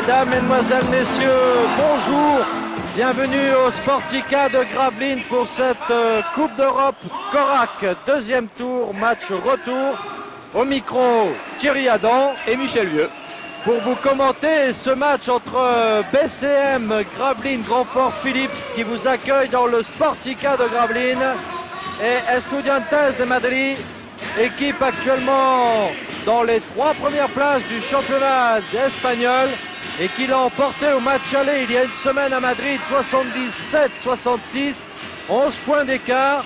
Mesdames, Mesdemoiselles, Messieurs, bonjour. Bienvenue au Sportica de Gravelines pour cette Coupe d'Europe Corac. Deuxième tour, match retour. Au micro, Thierry Adam et Michel Vieux. Pour vous commenter ce match entre BCM Gravelines Grandfort Philippe qui vous accueille dans le Sportica de Gravelines et Estudiantes de Madrid, équipe actuellement dans les 3 premières places du championnat espagnol et qui l'a emporté au match aller il y a une semaine à Madrid, 77-66, 11 points d'écart.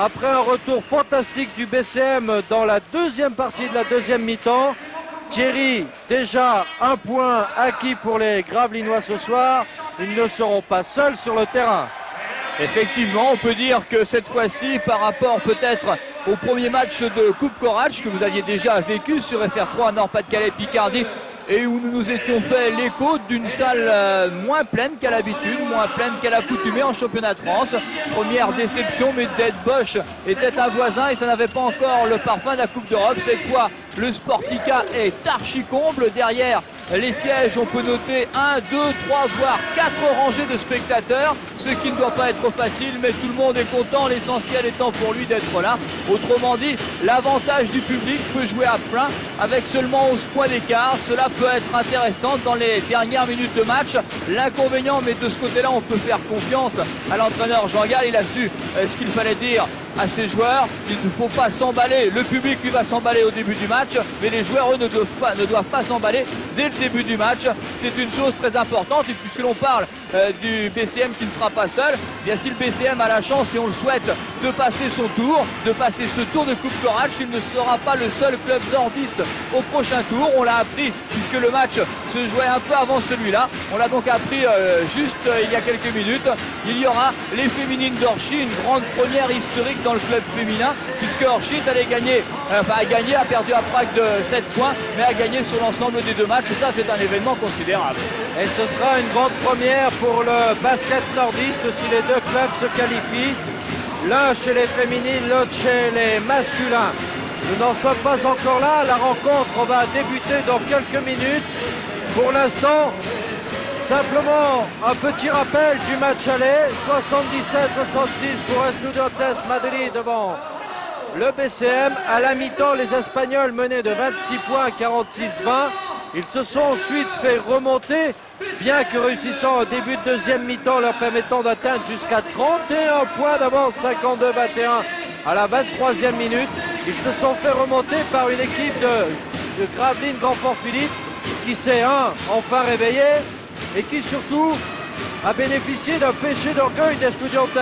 Après un retour fantastique du BCM dans la deuxième partie de la deuxième mi-temps. Thierry, déjà un point acquis pour les Gravelinois ce soir. Ils ne seront pas seuls sur le terrain. Effectivement, on peut dire que cette fois-ci, par rapport peut-être au premier match de Coupe Corac que vous aviez déjà vécu sur FR3 Nord-Pas-de-Calais-Picardie, et où nous nous étions fait l'écho d'une salle moins pleine qu'à l'habitude, moins pleine qu'à l'accoutumée en championnat de France. Première déception, mais Dead Bosch était un voisin et ça n'avait pas encore le parfum de la Coupe d'Europe. Cette fois, le Sportica est archi comble. Derrière les sièges, on peut noter 1, 2, 3, voire 4 rangées de spectateurs, ce qui ne doit pas être facile, mais tout le monde est content, l'essentiel étant pour lui d'être là. Autrement dit, l'avantage du public peut jouer à plein avec seulement 11 points d'écart. Cela peut être intéressant dans les dernières minutes de match. L'inconvénient, mais de ce côté-là, on peut faire confiance à l'entraîneur Jean Gall. Il a su ce qu'il fallait dire à ses joueurs. Il ne faut pas s'emballer. Le public, lui, va s'emballer au début du match, mais les joueurs, eux, ne doivent pas s'emballer dès le début du match. C'est une chose très importante, et puisque l'on parle du BCM qui ne sera pas seul, eh bien si le BCM a la chance, et on le souhaite, de passer son tour, de passer ce tour de Coupe Corac, il ne sera pas le seul club nordiste au prochain tour. On l'a appris puisque le match se jouait un peu avant celui-là. On l'a donc appris juste il y a quelques minutes. Il y aura les féminines d'Orchy, une grande première historique dans le club féminin, puisque Orchy a perdu à Prague de 7 points, mais a gagné sur l'ensemble des 2 matchs. Et ça, c'est un événement considérable. Et ce sera une grande première pour le basket nordiste si les 2 clubs se qualifient. L'un chez les féminines, l'autre chez les masculins. Nous n'en sommes pas encore là. La rencontre va débuter dans quelques minutes. Pour l'instant, simplement un petit rappel du match aller. 77-66 pour Estudiantes Madrid devant le BCM. À la mi-temps, les Espagnols menaient de 26 points à 46-20. Ils se sont ensuite fait remonter, bien que réussissant au début de deuxième mi-temps leur permettant d'atteindre jusqu'à 31 points d'avance, 52-21 à la 23e minute. Ils se sont fait remonter par une équipe de Gravelines Grandfort Philippe qui s'est enfin réveillé et qui surtout a bénéficié d'un péché d'orgueil d'Estudiantes.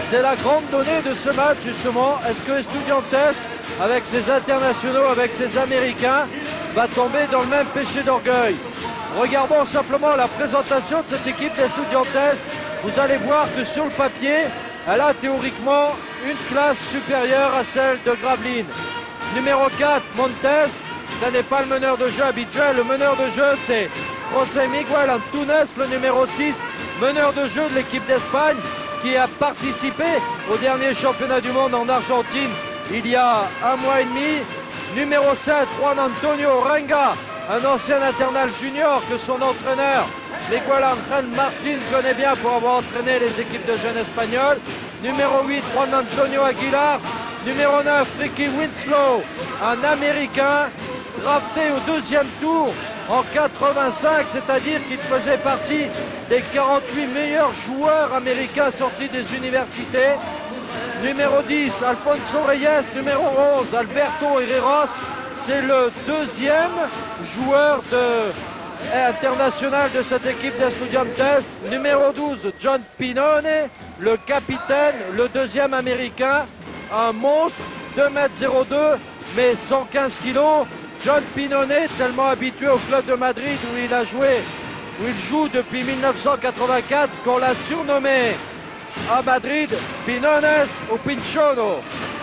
C'est la grande donnée de ce match justement. Est-ce que Estudiantes, avec ses internationaux, avec ses Américains, va tomber dans le même péché d'orgueil? Regardons simplement la présentation de cette équipe d'Estudiantes. Vous allez voir que sur le papier, elle a théoriquement une classe supérieure à celle de Gravelines. Numéro 4, Montes, ce n'est pas le meneur de jeu habituel. Le meneur de jeu, c'est José Miguel Antunes, le numéro 6, meneur de jeu de l'équipe d'Espagne, qui a participé au dernier championnat du monde en Argentine il y a 1 mois et demi. Numéro 7, Juan Antonio Renga, un ancien internal junior que son entraîneur Miguel Ángel Martín connaît bien pour avoir entraîné les équipes de jeunes espagnols. Numéro 8, Juan Antonio Aguilar. Numéro 9, Ricky Winslow, un Américain drafté au 2e tour en 85, c'est-à-dire qu'il faisait partie des 48 meilleurs joueurs américains sortis des universités. Numéro 10, Alfonso Reyes. Numéro 11, Alberto Herreros. C'est le 2e joueur international de cette équipe d'Estudiantes. Numéro 12, John Pinone, le capitaine, le 2e américain. Un monstre, 2,02 m, mais 115 kg. John Pinone, tellement habitué au club de Madrid où il joue depuis 1984, qu'on l'a surnommé à Madrid Pinones ou Pinchono.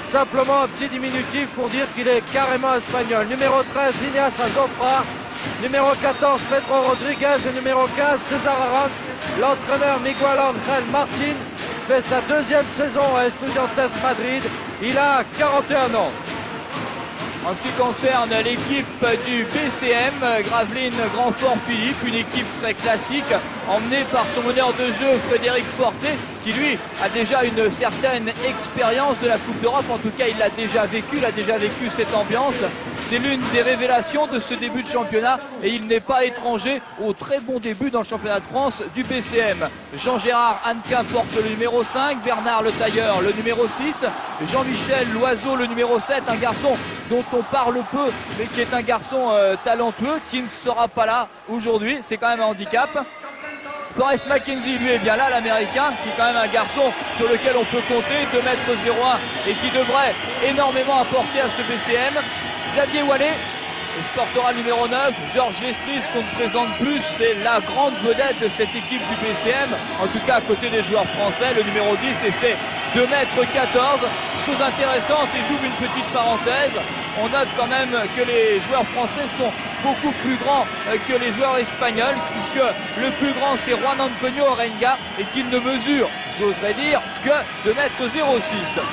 Simplement un petit diminutif pour dire qu'il est carrément espagnol. Numéro 13, Ineas Azofra. Numéro 14, Pedro Rodriguez. Et numéro 15, César Arranz. L'entraîneur Miguel Ángel Martín fait sa 2e saison à Estudiantes Madrid. Il a 41 ans. En ce qui concerne l'équipe du BCM, Gravelines Grand-Fort Philippe, une équipe très classique, emmenée par son meneur de jeu Frédéric Fortet, qui lui a déjà une certaine expérience de la Coupe d'Europe. En tout cas, il l'a déjà vécu cette ambiance. C'est l'une des révélations de ce début de championnat et il n'est pas étranger au très bon début dans le championnat de France du BCM. Jean-Gérard Hannequin porte le numéro 5, Bernard Le Tailleur le numéro 6, Jean-Michel Loiseau le numéro 7, un garçon dont on parle peu mais qui est un garçon talentueux qui ne sera pas là aujourd'hui, c'est quand même un handicap. Forrest McKenzie, lui, est bien là, l'américain, qui est quand même un garçon sur lequel on peut compter, 2,01 m et qui devrait énormément apporter à ce BCM. Xavier Wallet portera le numéro 9, Georges Gestris qu'on ne présente plus, c'est la grande vedette de cette équipe du BCM, en tout cas à côté des joueurs français, le numéro 10 et c'est 2,14 m. Chose intéressante, et j'ouvre une petite parenthèse, on note quand même que les joueurs français sont beaucoup plus grands que les joueurs espagnols, puisque le plus grand c'est Juan Antonio Orenga et qu'il ne mesure, j'oserais dire, que 2,06 m.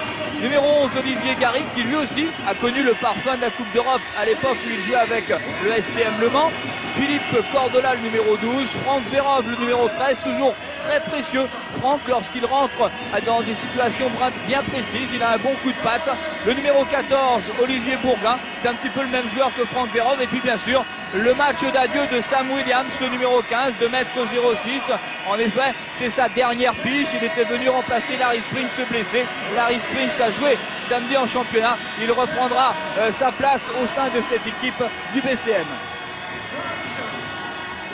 Numéro 11, Olivier Garrigue, qui lui aussi a connu le parfum de la Coupe d'Europe à l'époque où il jouait avec le SCM Le Mans. Philippe Cordola, le numéro 12. Franck Vérove, le numéro 13, toujours très précieux. Franck, lorsqu'il rentre dans des situations bien précises, il a un bon coup de patte. Le numéro 14, Olivier Bourgain, c'est un petit peu le même joueur que Franck Vérove. Et puis bien sûr, le match d'adieu de Sam Williams, le numéro 15, 2,06 m. En effet, c'est sa dernière pige. Il était venu remplacer Larry Springs blessé. Larry Springs a joué samedi en championnat. Il reprendra sa place au sein de cette équipe du BCM.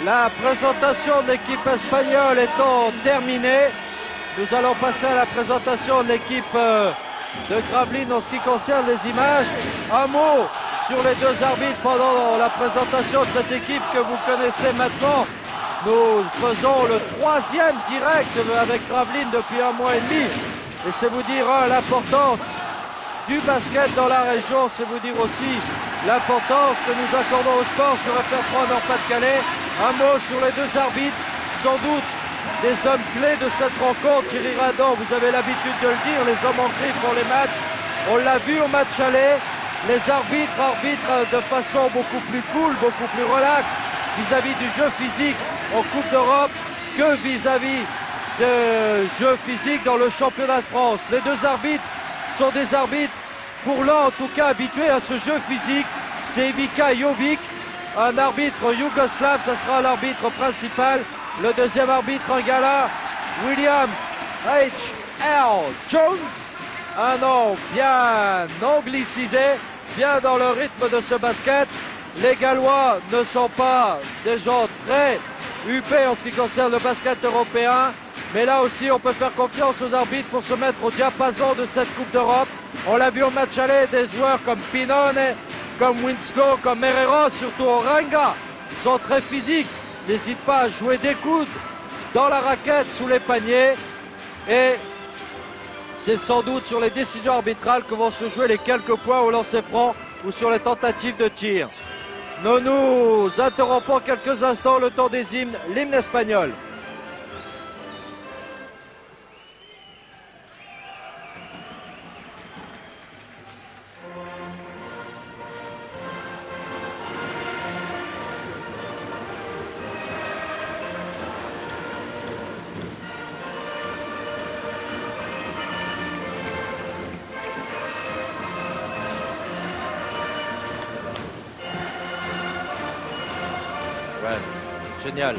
La présentation de l'équipe espagnole étant terminée, nous allons passer à la présentation de l'équipe de Gravelines en ce qui concerne les images. Un mot sur les deux arbitres pendant la présentation de cette équipe que vous connaissez maintenant. Nous faisons le 3e direct avec Gravelines depuis 1 mois et demi. Et c'est vous dire l'importance du basket dans la région, c'est vous dire aussi l'importance que nous accordons au sport sur FR3 Nord-Pas-de-Calais. Un mot sur les deux arbitres, sans doute des hommes clés de cette rencontre. Thierry Radon, vous avez l'habitude de le dire, les hommes en gris pour les matchs. On l'a vu au match aller, les arbitres arbitrent de façon beaucoup plus cool, beaucoup plus relax vis-à-vis du jeu physique en Coupe d'Europe que vis-à-vis de jeu physique dans le championnat de France. Les deux arbitres sont des arbitres, pour l'un en tout cas habitués à ce jeu physique. C'est Ivica Jovic, un arbitre yougoslave, ça sera l'arbitre principal. Le deuxième arbitre angala, Williams H.L. Jones, un nom bien anglicisé, bien dans le rythme de ce basket. Les Gallois ne sont pas des gens très huppés en ce qui concerne le basket européen, mais là aussi on peut faire confiance aux arbitres pour se mettre au diapason de cette Coupe d'Europe. On l'a vu au match aller, des joueurs comme Pinone, comme Winslow, comme Herrera, surtout Orenga, sont très physiques, n'hésitent pas à jouer des coudes dans la raquette, sous les paniers, et c'est sans doute sur les décisions arbitrales que vont se jouer les quelques points au lancer franc ou sur les tentatives de tir. Nous nous interrompons quelques instants le temps des hymnes, l'hymne espagnol. Génial.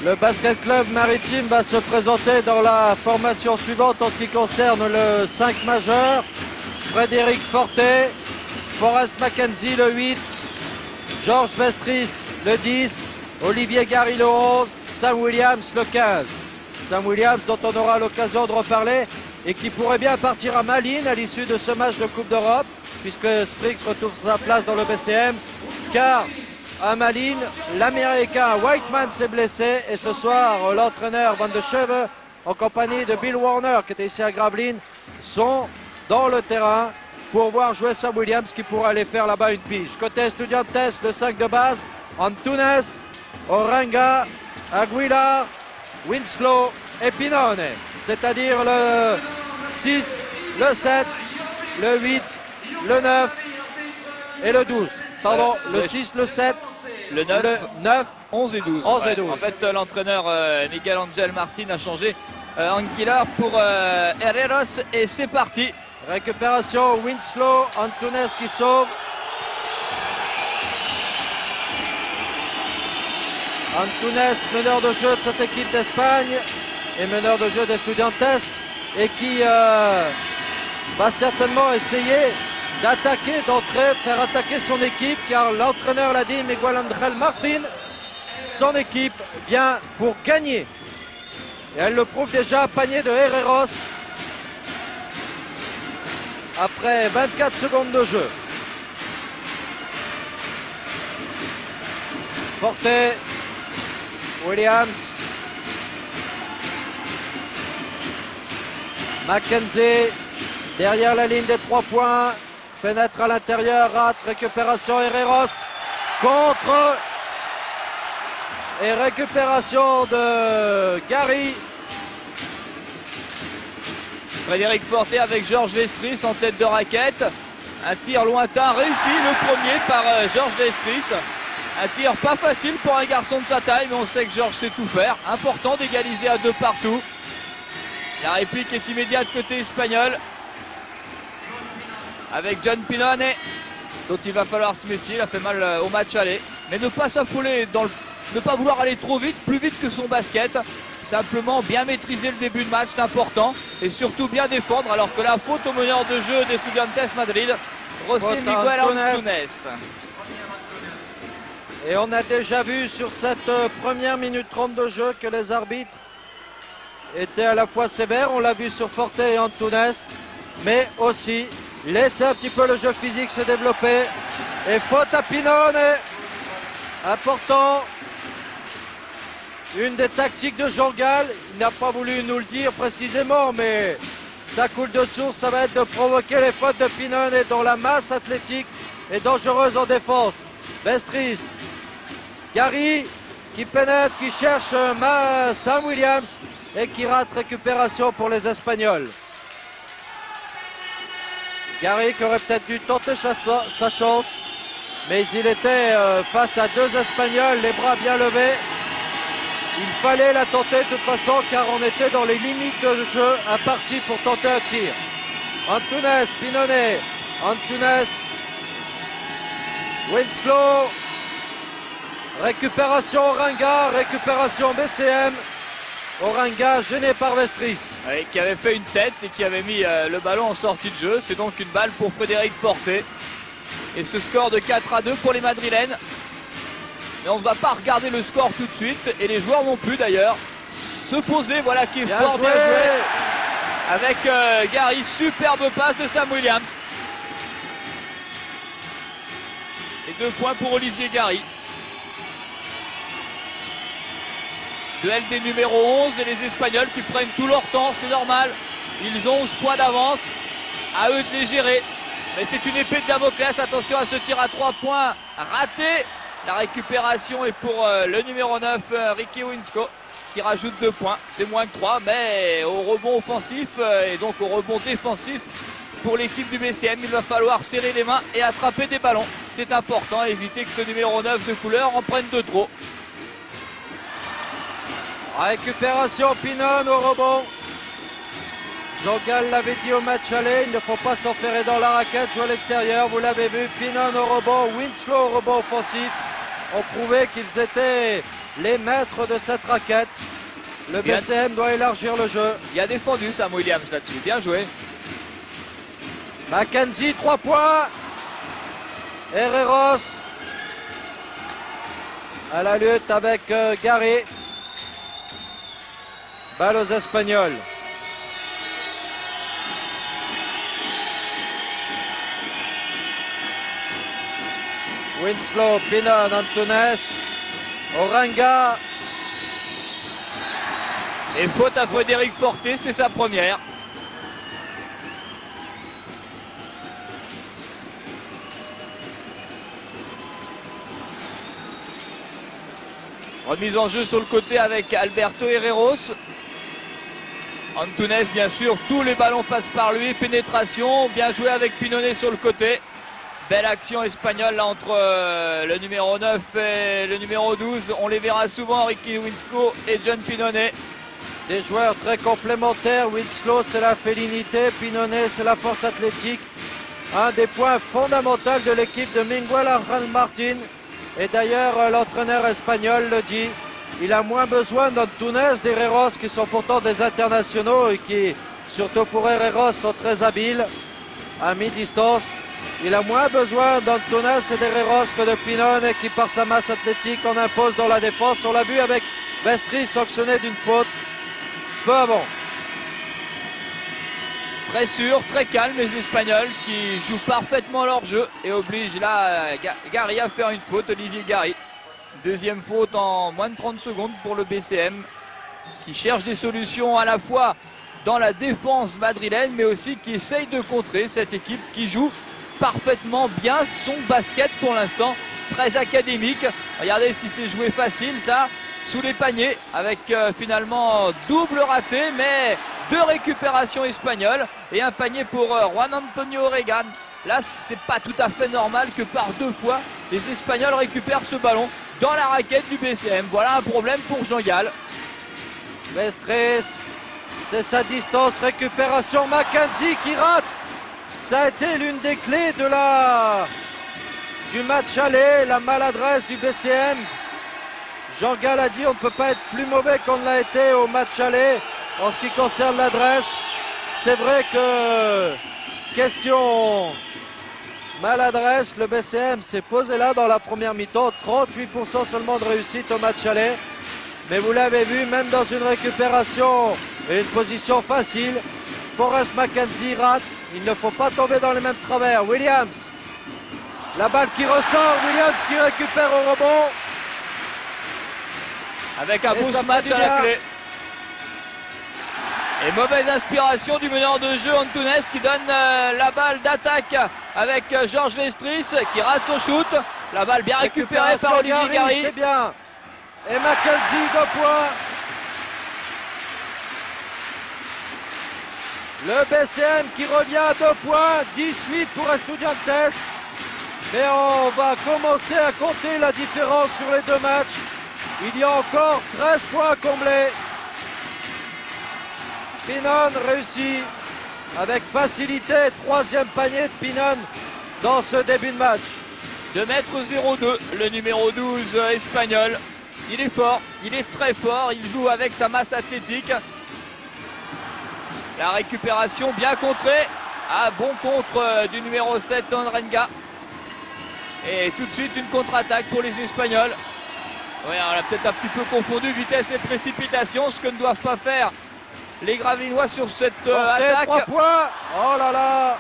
Le Basket Club Maritime va se présenter dans la formation suivante en ce qui concerne le 5 majeur. Frédéric Fortet, Forrest McKenzie le 8, Georges Vestris le 10, Olivier Garrigue le 11, Sam Williams le 15. Sam Williams, dont on aura l'occasion de reparler, et qui pourrait bien partir à Malines à l'issue de ce match de Coupe d'Europe, puisque Spriggs retrouve sa place dans le BCM, car à Malines, l'Américain Whiteman s'est blessé, et ce soir, l'entraîneur Van de Cheve, en compagnie de Bill Warner, qui était ici à Gravelines, sont dans le terrain pour voir jouer Sam Williams, qui pourra aller faire là-bas une pige. Côté Estudiantes, le 5 de base, Antunes, Oranga, Aguilar, Winslow et Pinone, c'est-à-dire le 6, le 7, le 8, le 9 et le 12. Pardon, le 6, le 7, le 9, le 9, 11 et 12. 11 et 12. En fait, l'entraîneur Miguel Angel Martin a changé Anguilar pour Herreros et c'est parti. Récupération, Winslow, Antunes qui sauve. Antunes, meneur de jeu de cette équipe d'Espagne et meneur de jeu d'Estudiantes, et qui va certainement essayer d'attaquer, d'entrer, faire attaquer son équipe, car l'entraîneur l'a dit, Miguel Angel Martin, son équipe vient pour gagner. Et elle le prouve déjà, panier de Herreros après 24 secondes de jeu. Forte, Williams, Mackenzie, derrière la ligne des 3 points, pénètre à l'intérieur, rate, récupération Herreros, contre, et récupération de Gary. Frédéric Forte avec Georges Vestris en tête de raquette. Un tir lointain réussi, le premier par Georges Vestris. Un tir pas facile pour un garçon de sa taille, mais on sait que Georges sait tout faire. Important d'égaliser à 2 partout. La réplique est immédiate côté espagnol. Avec John Pinone, dont il va falloir se méfier. Il a fait mal au match aller. Mais ne pas s'affoler, ne pas vouloir aller trop vite, plus vite que son basket. Simplement bien maîtriser le début de match, c'est important. Et surtout bien défendre, alors que la faute au meneur de jeu d'Estudiantes Madrid, José Miguel Antunes. Et on a déjà vu sur cette première minute 30 de jeu que les arbitres étaient à la fois sévères. On l'a vu sur Forte et Antunes, mais aussi laisser un petit peu le jeu physique se développer. Et faute à Pinone, important. Une des tactiques de Jean Gall, il n'a pas voulu nous le dire précisément, mais ça coule de source, ça va être de provoquer les fautes de Pinone, dont la masse athlétique est dangereuse en défense. Vestris, Gary qui pénètre, qui cherche Sam Williams et qui rate, récupération pour les Espagnols. Gary qui aurait peut-être dû tenter sa chance, mais il était face à 2 Espagnols, les bras bien levés. Il fallait la tenter de toute façon, car on était dans les limites de jeu, à partir pour tenter un tir. Antunes, Pinone, Antunes, Winslow, récupération Oranga, récupération BCM. Oranga gêné par Vestris. Oui, qui avait fait une tête et qui avait mis le ballon en sortie de jeu. C'est donc une balle pour Frédéric Forte. Et ce score de 4-2 pour les Madrilènes. Mais on ne va pas regarder le score tout de suite, et les joueurs non plus d'ailleurs. Se poser, voilà qui est bien fort, joué. bien joué. Avec Gary, superbe passe de Sam Williams. Et 2 points pour Olivier Gary. Duel des numéros 11 et les Espagnols qui prennent tout leur temps, c'est normal. Ils ont 11 points d'avance, à eux de les gérer. Mais c'est une épée de Damoclès, attention à ce tir à 3 points raté. La récupération est pour le numéro 9, Ricky Winsco, qui rajoute 2 points. C'est moins que 3, mais au rebond offensif et donc au rebond défensif pour l'équipe du BCM, il va falloir serrer les mains et attraper des ballons. C'est important, éviter que ce numéro 9 de couleur en prenne de trop. Récupération Pinone au rebond. Jean Gall l'avait dit au match aller, il ne faut pas s'enferrer dans la raquette, jouer à l'extérieur, vous l'avez vu, Pinone au rebond, Winslow au rebond offensif, ont prouvé qu'ils étaient les maîtres de cette raquette. Le BCM doit élargir le jeu. Il a défendu Sam Williams là-dessus, bien joué. Mackenzie, 3 points. Herreros à la lutte avec Gary. Balle aux Espagnols. Winslow, Pinon, Antunes, Orenga. Et faute à Frédéric Forté, c'est sa première. Remise en jeu sur le côté avec Alberto Herreros. Antunes, bien sûr, tous les ballons passent par lui. Pénétration, bien joué avec Pinone sur le côté. Belle action espagnole là, entre le numéro 9 et le numéro 12. On les verra souvent, Ricky Winslow et John Pinone. Des joueurs très complémentaires. Winslow, c'est la félinité. Pinone, c'est la force athlétique. Un des points fondamentaux de l'équipe de Miguel Ángel Martín. Et d'ailleurs, l'entraîneur espagnol le dit. Il a moins besoin d'Antunes, d'Herreros, qui sont pourtant des internationaux et qui, surtout pour Herreros, sont très habiles à mi-distance. Il a moins besoin d'Antunes et d'Herreros que de Pinone, qui par sa masse athlétique en impose dans la défense. On l'a vu avec Vestri sanctionné d'une faute peu avant. Très sûr, très calme les Espagnols qui jouent parfaitement leur jeu et obligent là Gary à faire une faute, Olivier Gary. Deuxième faute en moins de 30 secondes pour le BCM qui cherche des solutions à la fois dans la défense madrilène mais aussi qui essaye de contrer cette équipe qui joue parfaitement bien son basket pour l'instant, très académique. Regardez si c'est joué facile ça, sous les paniers avec finalement double raté mais deux récupérations espagnoles et un panier pour Juan Antonio Oregan. Là c'est pas tout à fait normal que par deux fois les Espagnols récupèrent ce ballon dans la raquette du BCM. Voilà un problème pour Jean Gall. Mestres, c'est sa distance, récupération, Mackenzie qui rate. Ça a été l'une des clés du match aller, la maladresse du BCM. Jean Gall a dit on ne peut pas être plus mauvais qu'on ne l'a été au match aller en ce qui concerne l'adresse. C'est vrai que question maladresse, le BCM s'est posé là dans la première mi-temps, 38% seulement de réussite au match aller. Mais vous l'avez vu, même dans une récupération et une position facile, Forrest Mackenzie rate. Il ne faut pas tomber dans les mêmes travers. Williams, la balle qui ressort, Williams qui récupère au rebond. Avec un beau match à la clé. Et mauvaise inspiration du meneur de jeu Antunes qui donne la balle d'attaque avec Georges Vestris qui rate son shoot. La balle bien récupérée par Olivier Gary. C'est bien. Et Mackenzie, 2 points. Le BCM qui revient à 2 points. 18 pour Estudiantes. Mais on va commencer à compter la différence sur les 2 matchs. Il y a encore 13 points comblés. Pinon réussit avec facilité. 3e panier de Pinon dans ce début de match. 2,02 m, le numéro 12 espagnol. Il est fort, il est très fort, il joue avec sa masse athlétique. La récupération bien contrée. Ah, bon contre du numéro 7 Orenga. Et tout de suite une contre-attaque pour les Espagnols. Ouais, on a peut-être un petit peu confondu vitesse et précipitation, ce que ne doivent pas faire les Gravelinois sur cette attaque. 3 points. Oh là là,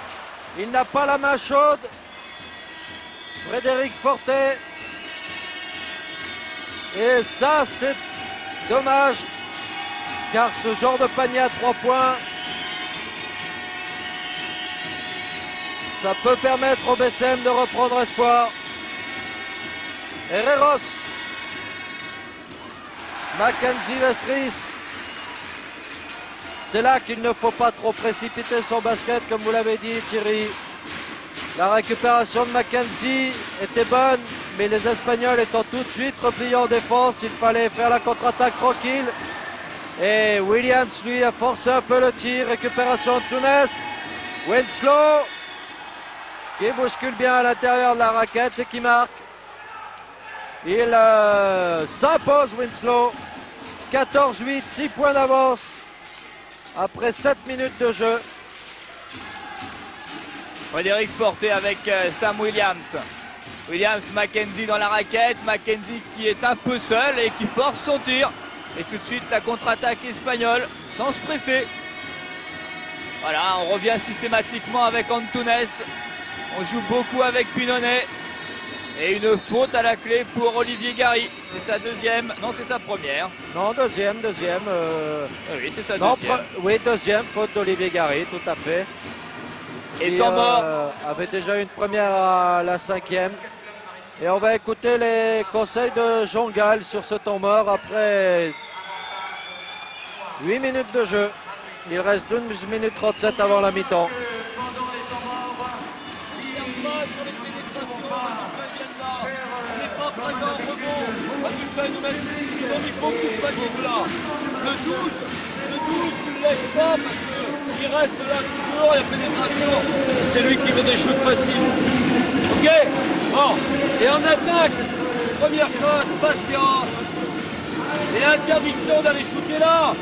il n'a pas la main chaude. Frédéric Forté. Et ça, c'est dommage, car ce genre de panier à 3 points, ça peut permettre au BCM de reprendre espoir. Herreros, Mackenzie Vestris. C'est là qu'il ne faut pas trop précipiter son basket, comme vous l'avez dit Thierry. La récupération de Mackenzie était bonne, mais les Espagnols étant tout de suite repliés en défense, il fallait faire la contre-attaque tranquille. Et Williams, lui, a forcé un peu le tir. Récupération de Tunes. Winslow, qui bouscule bien à l'intérieur de la raquette et qui marque. Il s'impose, Winslow. 14-8, 6 points d'avance après 7 minutes de jeu. Frédéric Forté avec Sam Williams. Williams, Mackenzie dans la raquette. Mackenzie qui est un peu seul et qui force son tir. Et tout de suite la contre-attaque espagnole sans se presser. Voilà, on revient systématiquement avec Antunes. On joue beaucoup avec Pinonnet. Et une faute à la clé pour Olivier Gary. C'est sa deuxième. Non, c'est sa première. Non, deuxième. Oui, c'est sa deuxième. Oui, deuxième, faute d'Olivier Gary, tout à fait. Et temps mort. Avait déjà une première à la 5e. Et on va écouter les conseils de Jean Gall sur ce temps mort après 8 minutes de jeu. Il reste 12 minutes 37 avant la mi-temps. Le 12, tu ne lèves pas parce qu'il reste là toujours, il y a pénétration. C'est lui qui veut des shoots faciles. Ok. Bon. Et en attaque, première chose, patience. Et interdiction d'aller shooter là.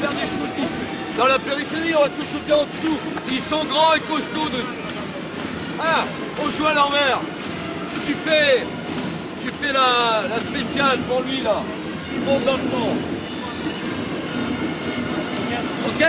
Faire des shoots ici. Dans la périphérie, on va tout shooter en dessous. Ils sont grands et costauds dessus. Ah, on joue à l'envers. Tu fais la spéciale pour lui là. Tu montes dans le fond. Ok.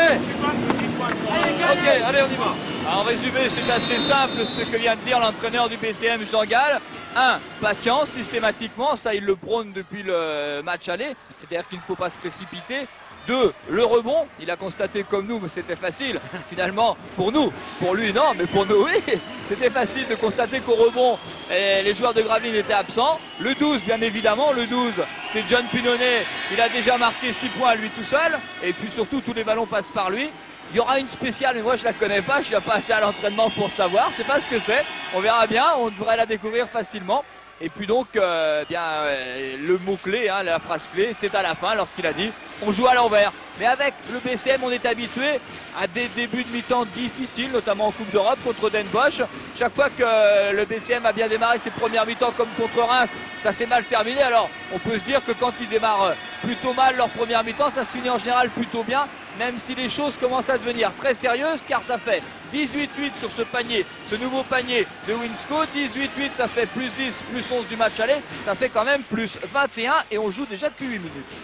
Ok, allez, on y va. En résumé, c'est assez simple ce que vient de dire l'entraîneur du BCM, Jean Gall. 1. Patience systématiquement, ça il le prône depuis le match aller, c'est-à-dire qu'il ne faut pas se précipiter. 2. Le rebond, il a constaté comme nous, mais c'était facile finalement pour nous, pour lui non, mais pour nous oui, c'était facile de constater qu'au rebond les joueurs de Gravelines étaient absents. Le 12 bien évidemment, le 12 c'est John Pinonnet, il a déjà marqué 6 points à lui tout seul, et puis surtout tous les ballons passent par lui. Il y aura une spéciale, mais moi je la connais pas, je suis pas assez à l'entraînement pour savoir, je sais pas ce que c'est, on verra bien, on devrait la découvrir facilement. Et puis donc, le mot-clé, hein, la phrase clé, c'est à la fin lorsqu'il a dit on joue à l'envers. Mais avec le BCM, on est habitué à des débuts de mi-temps difficiles, notamment en Coupe d'Europe contre Den Bosch. Chaque fois que le BCM a bien démarré ses premières mi-temps comme contre Reims, ça s'est mal terminé. Alors on peut se dire que quand ils démarrent plutôt mal leur première mi-temps, ça se finit en général plutôt bien, même si les choses commencent à devenir très sérieuses, car ça fait 18-8 sur ce panier, ce nouveau panier de Winsco. 18-8, ça fait plus 10, plus 11 du match aller, ça fait quand même plus 21 et on joue déjà depuis 8 minutes.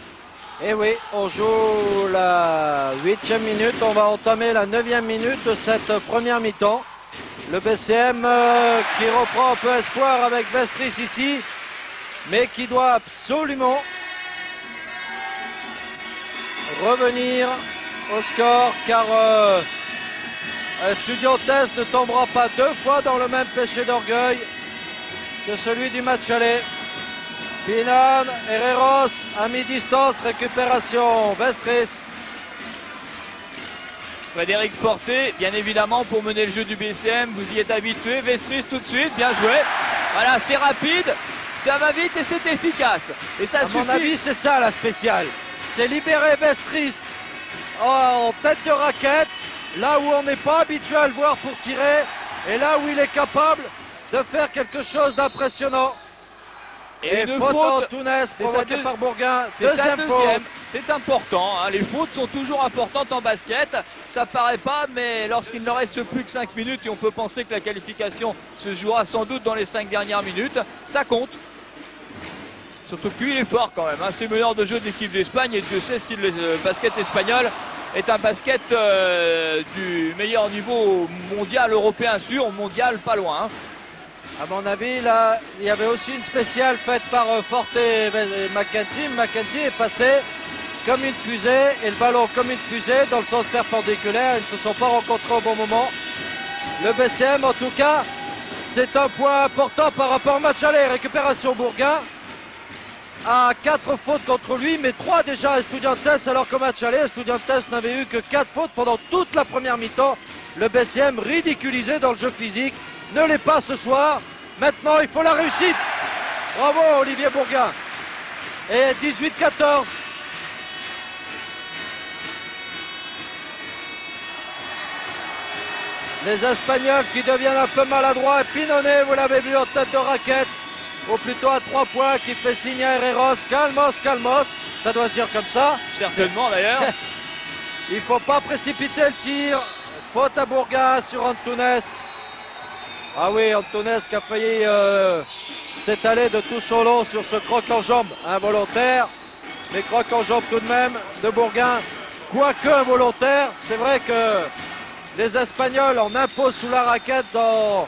Et oui, on joue la 8e minute, on va entamer la 9e minute de cette première mi-temps. Le BCM qui reprend un peu espoir avec Vestris ici, mais qui doit absolument revenir au score, car Estudiantes ne tombera pas 2 fois dans le même péché d'orgueil que celui du match aller. Pinan, Herreros à mi-distance, récupération, Vestris. Frédéric Forté, bien évidemment, pour mener le jeu du BCM, vous y êtes habitué. Vestris tout de suite, bien joué. Voilà, c'est rapide, ça va vite et c'est efficace. Et ça suffit. À mon avis, c'est ça la spéciale. C'est libérer Vestris en tête de raquette, là où on n'est pas habitué à le voir pour tirer, et là où il est capable de faire quelque chose d'impressionnant. Et une faute Antunes provoquée par Bourgain, c'est sa deuxième. C'est important, hein. Les fautes sont toujours importantes en basket. Ça paraît pas, mais lorsqu'il ne reste plus que 5 minutes et on peut penser que la qualification se jouera sans doute dans les 5 dernières minutes, ça compte. Surtout que lui, il est fort quand même, hein. C'est meneur de jeu de l'équipe d'Espagne et Dieu sait si le basket espagnol est un basket du meilleur niveau mondial, européen sûr, mondial pas loin, hein. À mon avis, là, il y avait aussi une spéciale faite par Forte et Mackenzie. Mackenzie est passé comme une fusée et le ballon comme une fusée dans le sens perpendiculaire. Ils ne se sont pas rencontrés au bon moment. Le BCM, en tout cas, c'est un point important par rapport au match aller. Récupération Bourgain à 4 fautes contre lui, mais 3 déjà à Estudiantes, alors qu'au match aller, Estudiantes n'avait eu que 4 fautes pendant toute la première mi-temps. Le BCM ridiculisé dans le jeu physique. Ne l'est pas ce soir. Maintenant, il faut la réussite. Bravo, Olivier Bourgain. Et 18-14. Les Espagnols qui deviennent un peu maladroits. Et Pinonnet, vous l'avez vu en tête de raquette, ou plutôt à 3 points, qui fait signe à Herreros. Calmos, calmos. Ça doit se dire comme ça. Certainement d'ailleurs. Il ne faut pas précipiter le tir. Faute à Bourgain sur Antunes. Ah oui, Antunes qui a failli s'étaler de tout son long sur ce croc en jambe involontaire. mais croque en jambe tout de même de Bourgain, quoique involontaire. C'est vrai que les Espagnols en imposent sous la raquette dans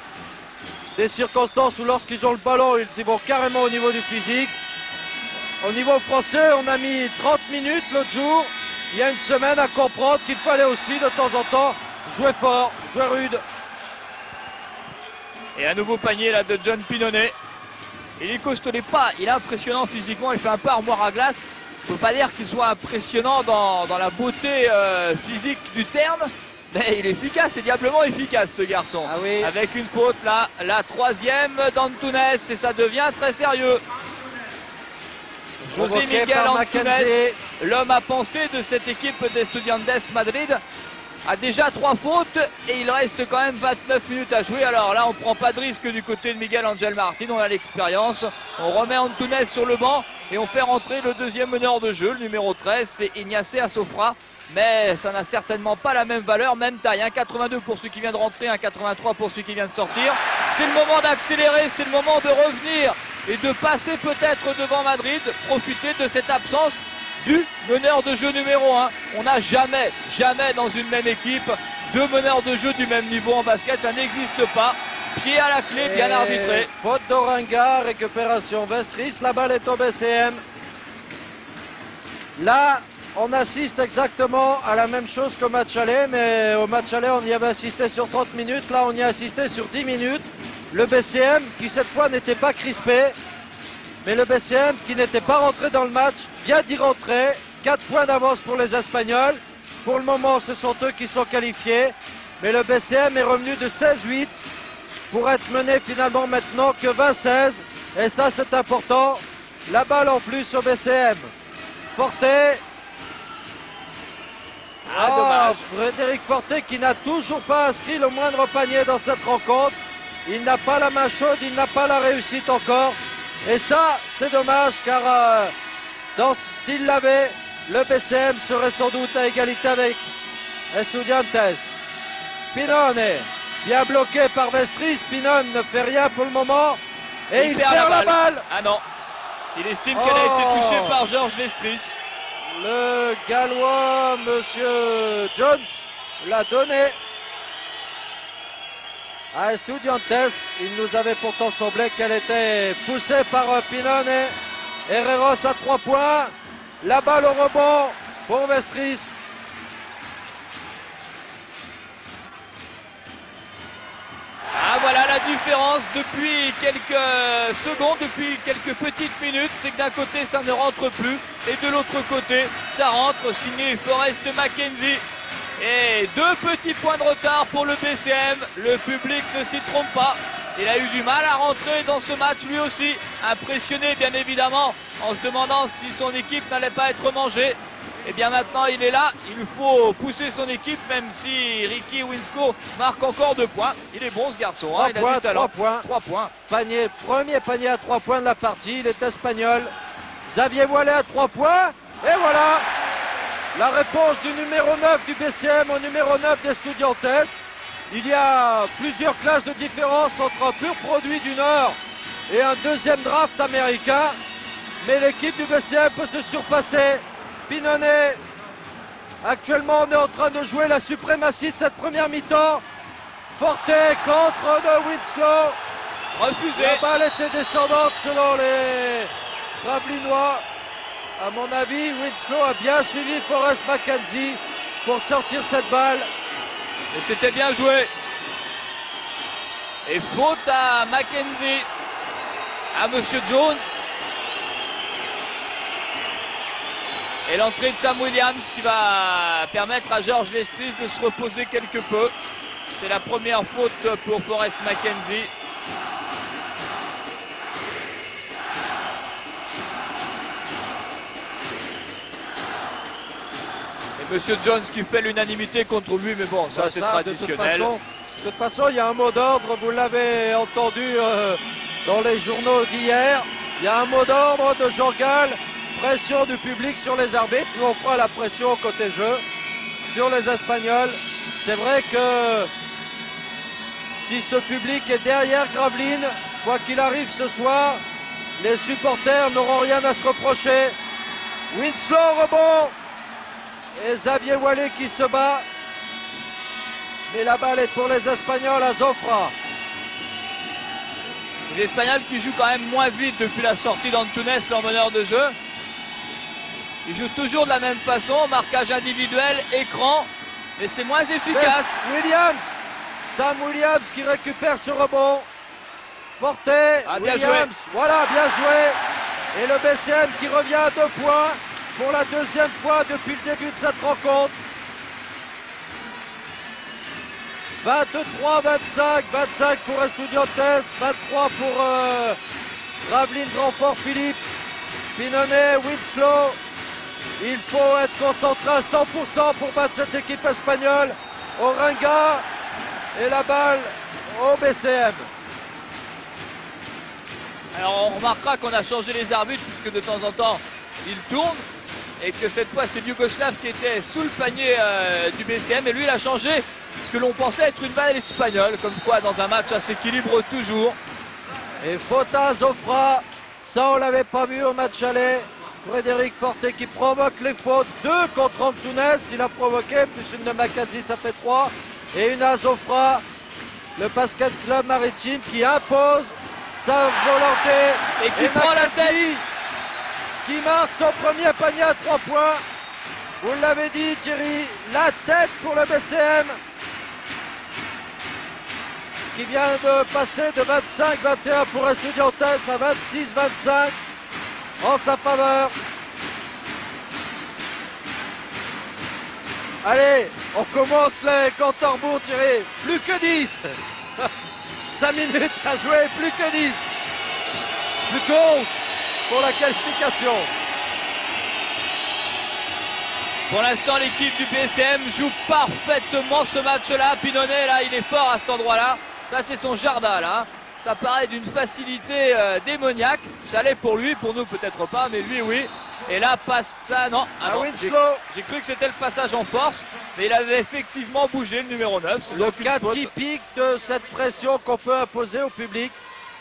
des circonstances où lorsqu'ils ont le ballon, ils y vont carrément au niveau du physique. Au niveau français, on a mis 30 minutes l'autre jour, il y a une semaine, à comprendre qu'il fallait aussi de temps en temps jouer fort, jouer rude. Et un nouveau panier là de John Pinonnet. Il est costaud, il est impressionnant physiquement, il fait un pas armoire à glace. Il ne faut pas dire qu'il soit impressionnant dans la beauté physique du terme, mais il est efficace, et diablement efficace ce garçon. Ah oui. Avec une faute là, la troisième d'Antunes, et ça devient très sérieux. José Provoqué Miguel par Antunes, Mackenzie. l'homme à penser de cette équipe d'Estudiantes Madrid, a déjà 3 fautes et il reste quand même 29 minutes à jouer. Alors là, on ne prend pas de risque du côté de Miguel Angel Martin, on a l'expérience. On remet Antunes sur le banc et on fait rentrer le deuxième meneur de jeu, le numéro 13, c'est Ignace Asofra. Mais ça n'a certainement pas la même valeur, même taille. 1,82 pour celui qui vient de rentrer, 1,83 pour celui qui vient de sortir. C'est le moment d'accélérer, c'est le moment de revenir et de passer peut-être devant Madrid, profiter de cette absence du meneur de jeu numéro 1. On n'a jamais dans une même équipe 2 meneurs de jeu du même niveau en basket, ça n'existe pas. Pied à la clé, bien arbitré. Faute d'Oringa, récupération Vestris, la balle est au BCM. Là, on assiste exactement à la même chose qu'au match aller, mais au match aller, on y avait assisté sur 30 minutes. Là, on y a assisté sur 10 minutes. Le BCM, qui cette fois n'était pas crispé, mais le BCM qui n'était pas rentré dans le match, vient d'y rentrer. 4 points d'avance pour les Espagnols. Pour le moment, ce sont eux qui sont qualifiés. Mais le BCM est revenu de 16-8 pour être mené finalement maintenant que 20-16. Et ça, c'est important. La balle en plus au BCM. Forte. Dommage. Frédéric Forte qui n'a toujours pas inscrit le moindre panier dans cette rencontre. Il n'a pas la main chaude, il n'a pas la réussite encore. Et ça, c'est dommage car s'il l'avait, le BCM serait sans doute à égalité avec Estudiantes. Pinone, bien bloqué par Vestris. Pinone ne fait rien pour le moment. Et il perd la balle. Ah non, il estime qu'elle a été touchée par Georges Vestris. Le Gallois, monsieur Jones, l'a donné à Estudiantes. Il nous avait pourtant semblé qu'elle était poussée par Pinone. Herreros à 3 points. La balle au rebond pour Vestris. Ah voilà la différence depuis quelques secondes, depuis quelques petites minutes, c'est que d'un côté ça ne rentre plus et de l'autre côté ça rentre, signé Forrest Mackenzie. Et 2 petits points de retard pour le BCM, le public ne s'y trompe pas. Il a eu du mal à rentrer dans ce match lui aussi, impressionné bien évidemment en se demandant si son équipe n'allait pas être mangée. Et bien maintenant il est là, il faut pousser son équipe même si Ricky Winsco marque encore 2 points. Il est bon ce garçon, 3 il a points, du talent. 3 points. Panier, premier panier à 3 points de la partie, il est espagnol. Xavier Voilet à 3 points. Et voilà la réponse du numéro 9 du BCM au numéro 9 d'Estudiantes. Il y a plusieurs classes de différence entre un pur produit du Nord et un deuxième draft américain. Mais l'équipe du BCM peut se surpasser. Pinone, actuellement on est en train de jouer la suprématie de cette première mi-temps. Forte contre de Winslow. Refusé. La balle était descendante selon les Gravelinois. À mon avis, Winslow a bien suivi Forrest Mackenzie pour sortir cette balle. Et c'était bien joué. Et faute à Mackenzie, à Monsieur Jones. Et l'entrée de Sam Williams qui va permettre à Georges Vestris de se reposer quelque peu. C'est la première faute pour Forrest Mackenzie. Et Monsieur Jones qui fait l'unanimité contre lui, mais bon, ça c'est traditionnel. De toute façon, il y a un mot d'ordre, vous l'avez entendu dans les journaux d'hier. Il y a un mot d'ordre de Jean Gall. Pression du public sur les arbitres. Nous, on fera la pression côté jeu sur les Espagnols. C'est vrai que si ce public est derrière Gravelines, quoi qu'il arrive ce soir, les supporters n'auront rien à se reprocher. Winslow au rebond. Et Xavier Wallet qui se bat. Mais la balle est pour les Espagnols à Zofra. Les Espagnols qui jouent quand même moins vite depuis la sortie d'Antunes, leur meneur de jeu. Ils jouent toujours de la même façon, marquage individuel, écran, mais c'est moins efficace. Williams, Sam Williams qui récupère ce rebond. Forte, bien Williams, joué. voilà, bien joué. Et le BCM qui revient à 2 points pour la deuxième fois depuis le début de cette rencontre. 23-25, 25 pour Estudiantes, 23 pour Gravelines, Grandfort, Philippe, Pinonnet, Winslow. Il faut être concentré à 100% pour battre cette équipe espagnole. Orenga et la balle au BCM. Alors on remarquera qu'on a changé les arbitres puisque de temps en temps ils tournent et que cette fois c'est Yougoslav qui était sous le panier du BCM et lui il a changé ce que l'on pensait être une balle espagnole, comme quoi dans un match ça s'équilibre toujours. Et faute à Zofra, ça on l'avait pas vu au match aller. Frédéric Forte qui provoque les fautes, 2 contre Antunes, il a provoqué, plus une de Mackenzie, ça fait 3. Et une à Zofra, le Basket Club Maritime qui impose sa volonté. Et qui prend la tête. Qui marque son premier panier à 3 points. Vous l'avez dit Thierry, la tête pour le BCM. Qui vient de passer de 25-21 pour Estudiantes à 26-25 en sa faveur. Allez, on commence les comptes à rebours, Thierry. Plus que 10. 5 minutes à jouer, plus que 10. Plus que 11 pour la qualification. Pour l'instant l'équipe du BCM joue parfaitement ce match-là. Pinonnet là il est fort à cet endroit-là. Ça c'est son jardin là. Ça paraît d'une facilité démoniaque. Ça l'est pour lui, pour nous peut-être pas, mais lui oui. Et là passe ça, non. À non, Winslow. j'ai cru que c'était le passage en force, mais il avait effectivement bougé le numéro 9. Le cas typique de cette pression qu'on peut imposer au public.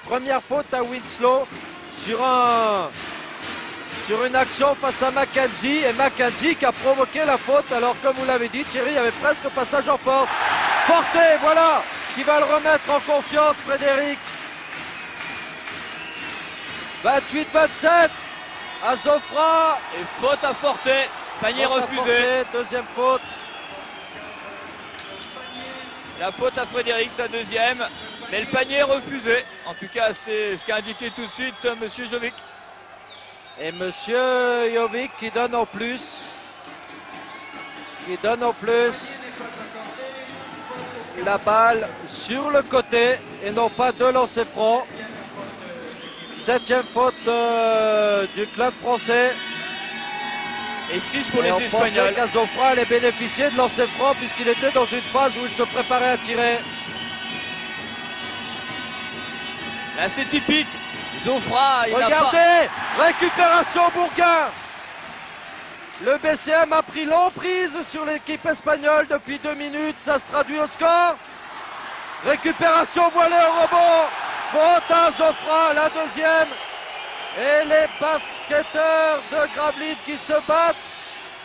Première faute à Winslow sur une action face à Mackenzie. Et Mackenzie qui a provoqué la faute. Alors comme vous l'avez dit Thierry, il y avait presque passage en force. Forte, voilà, qui va le remettre en confiance, Frédéric. 28-27 à Zofra. Et faute à Forte, panier Faute à refusé. Forte, deuxième faute. La faute à Frédéric, sa deuxième, mais le panier est refusé. En tout cas, c'est ce qu'a indiqué tout de suite Monsieur Jovic. Et Monsieur Jovic qui donne en plus. Qui donne en plus la balle sur le côté et non pas de lancer franc. 7e faute du club français. Et 6 pour Et les on Espagnols. pensait qu'Azofra allait bénéficier de lancer franc puisqu'il était dans une phase où il se préparait à tirer. Là, c'est typique. Zofra, il n'a pas... Regardez, récupération Bourgain. Le BCM a pris l'emprise sur l'équipe espagnole depuis 2 minutes. Ça se traduit au score. Récupération voilée au rebond. Faute à Zofra, la deuxième. Et les basketteurs de Gravelines qui se battent.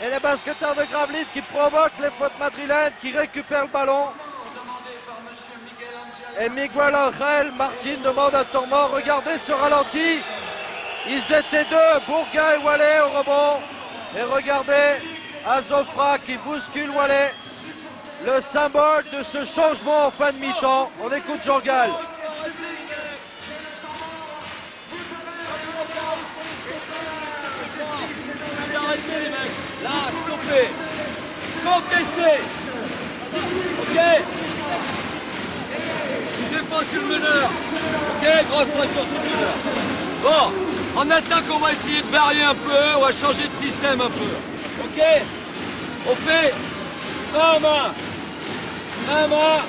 Et les basketteurs de Gravelines qui provoquent les fautes madrilènes, qui récupèrent le ballon. Et Miguel Angel Martin demande un temps mort. Regardez ce ralenti. Ils étaient 2, Bourgain et Wallet au rebond. Et regardez Azofra qui bouscule Wallet. Le symbole de ce changement en fin de mi-temps. On écoute Jean Gall. Arrêtez les mecs. Là, stoppez. Contestez. Ok. Je défends sur le meneur. Ok, grosse pression sur le meneur. Bon, en attaque, on va essayer de varier un peu. On va changer de système un peu. Ok. On fait main à main. Main à main.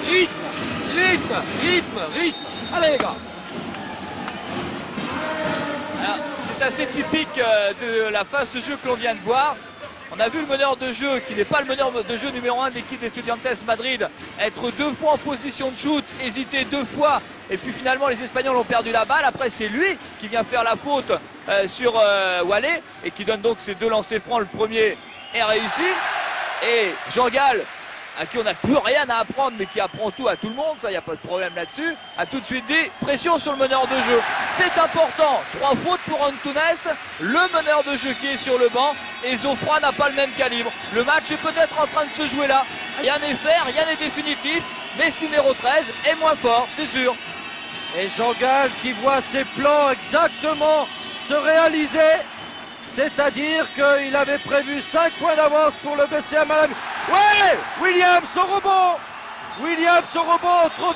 Rythme. Allez les gars. Alors, c'est assez typique de la phase de jeu que l'on vient de voir. On a vu le meneur de jeu, qui n'est pas le meneur de jeu numéro 1 de l'équipe d'Estudiantes Madrid, être 2 fois en position de shoot, hésiter 2 fois, et puis finalement les Espagnols ont perdu la balle. Après c'est lui qui vient faire la faute sur Wallet, et qui donne donc ses 2 lancers francs. Le premier est réussi, et Jean-Gal, à qui on n'a plus rien à apprendre, mais qui apprend tout à tout le monde, ça, il n'y a pas de problème là-dessus, a tout de suite dit pression sur le meneur de jeu. C'est important, 3 fautes pour Antunes, le meneur de jeu qui est sur le banc, et Zofra n'a pas le même calibre. Le match est peut-être en train de se jouer là, rien n'est fait, rien n'est définitif, mais ce numéro 13 est moins fort, c'est sûr. Et Jean-Gal qui voit ses plans exactement se réaliser, c'est-à-dire qu'il avait prévu 5 points d'avance pour le BCM à la... Ouais, Williams au rebond. Williams au rebond entre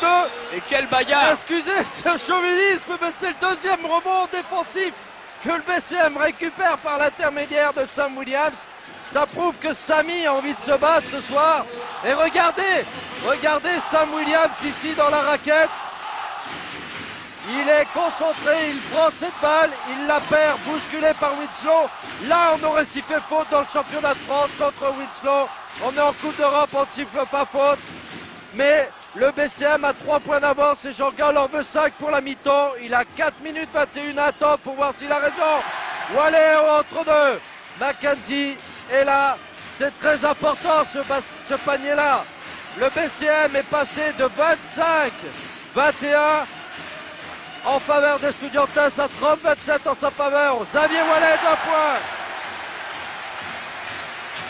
2. Et quelle bagarre. Excusez ce chauvinisme, mais c'est le 2e rebond défensif que le BCM récupère par l'intermédiaire de Sam Williams. Ça prouve que Samy a envie de se battre ce soir. Et regardez Sam Williams ici dans la raquette. Il est concentré, il prend cette balle, il la perd, bousculé par Winslow. Là, on aurait sifflé faute dans le championnat de France contre Winslow. On est en Coupe d'Europe, on ne siffle pas faute. Mais le BCM a 3 points d'avance et Jean-Gal en veut 5 pour la mi-temps. Il a 4 minutes 21 à attendre pour voir s'il a raison. Wallet entre 2. Mackenzie est là. C'est très important ce panier-là. Le BCM est passé de 25-21 en faveur d'Estudiantes à 30-27 en sa faveur. Xavier Wallet, 2 points.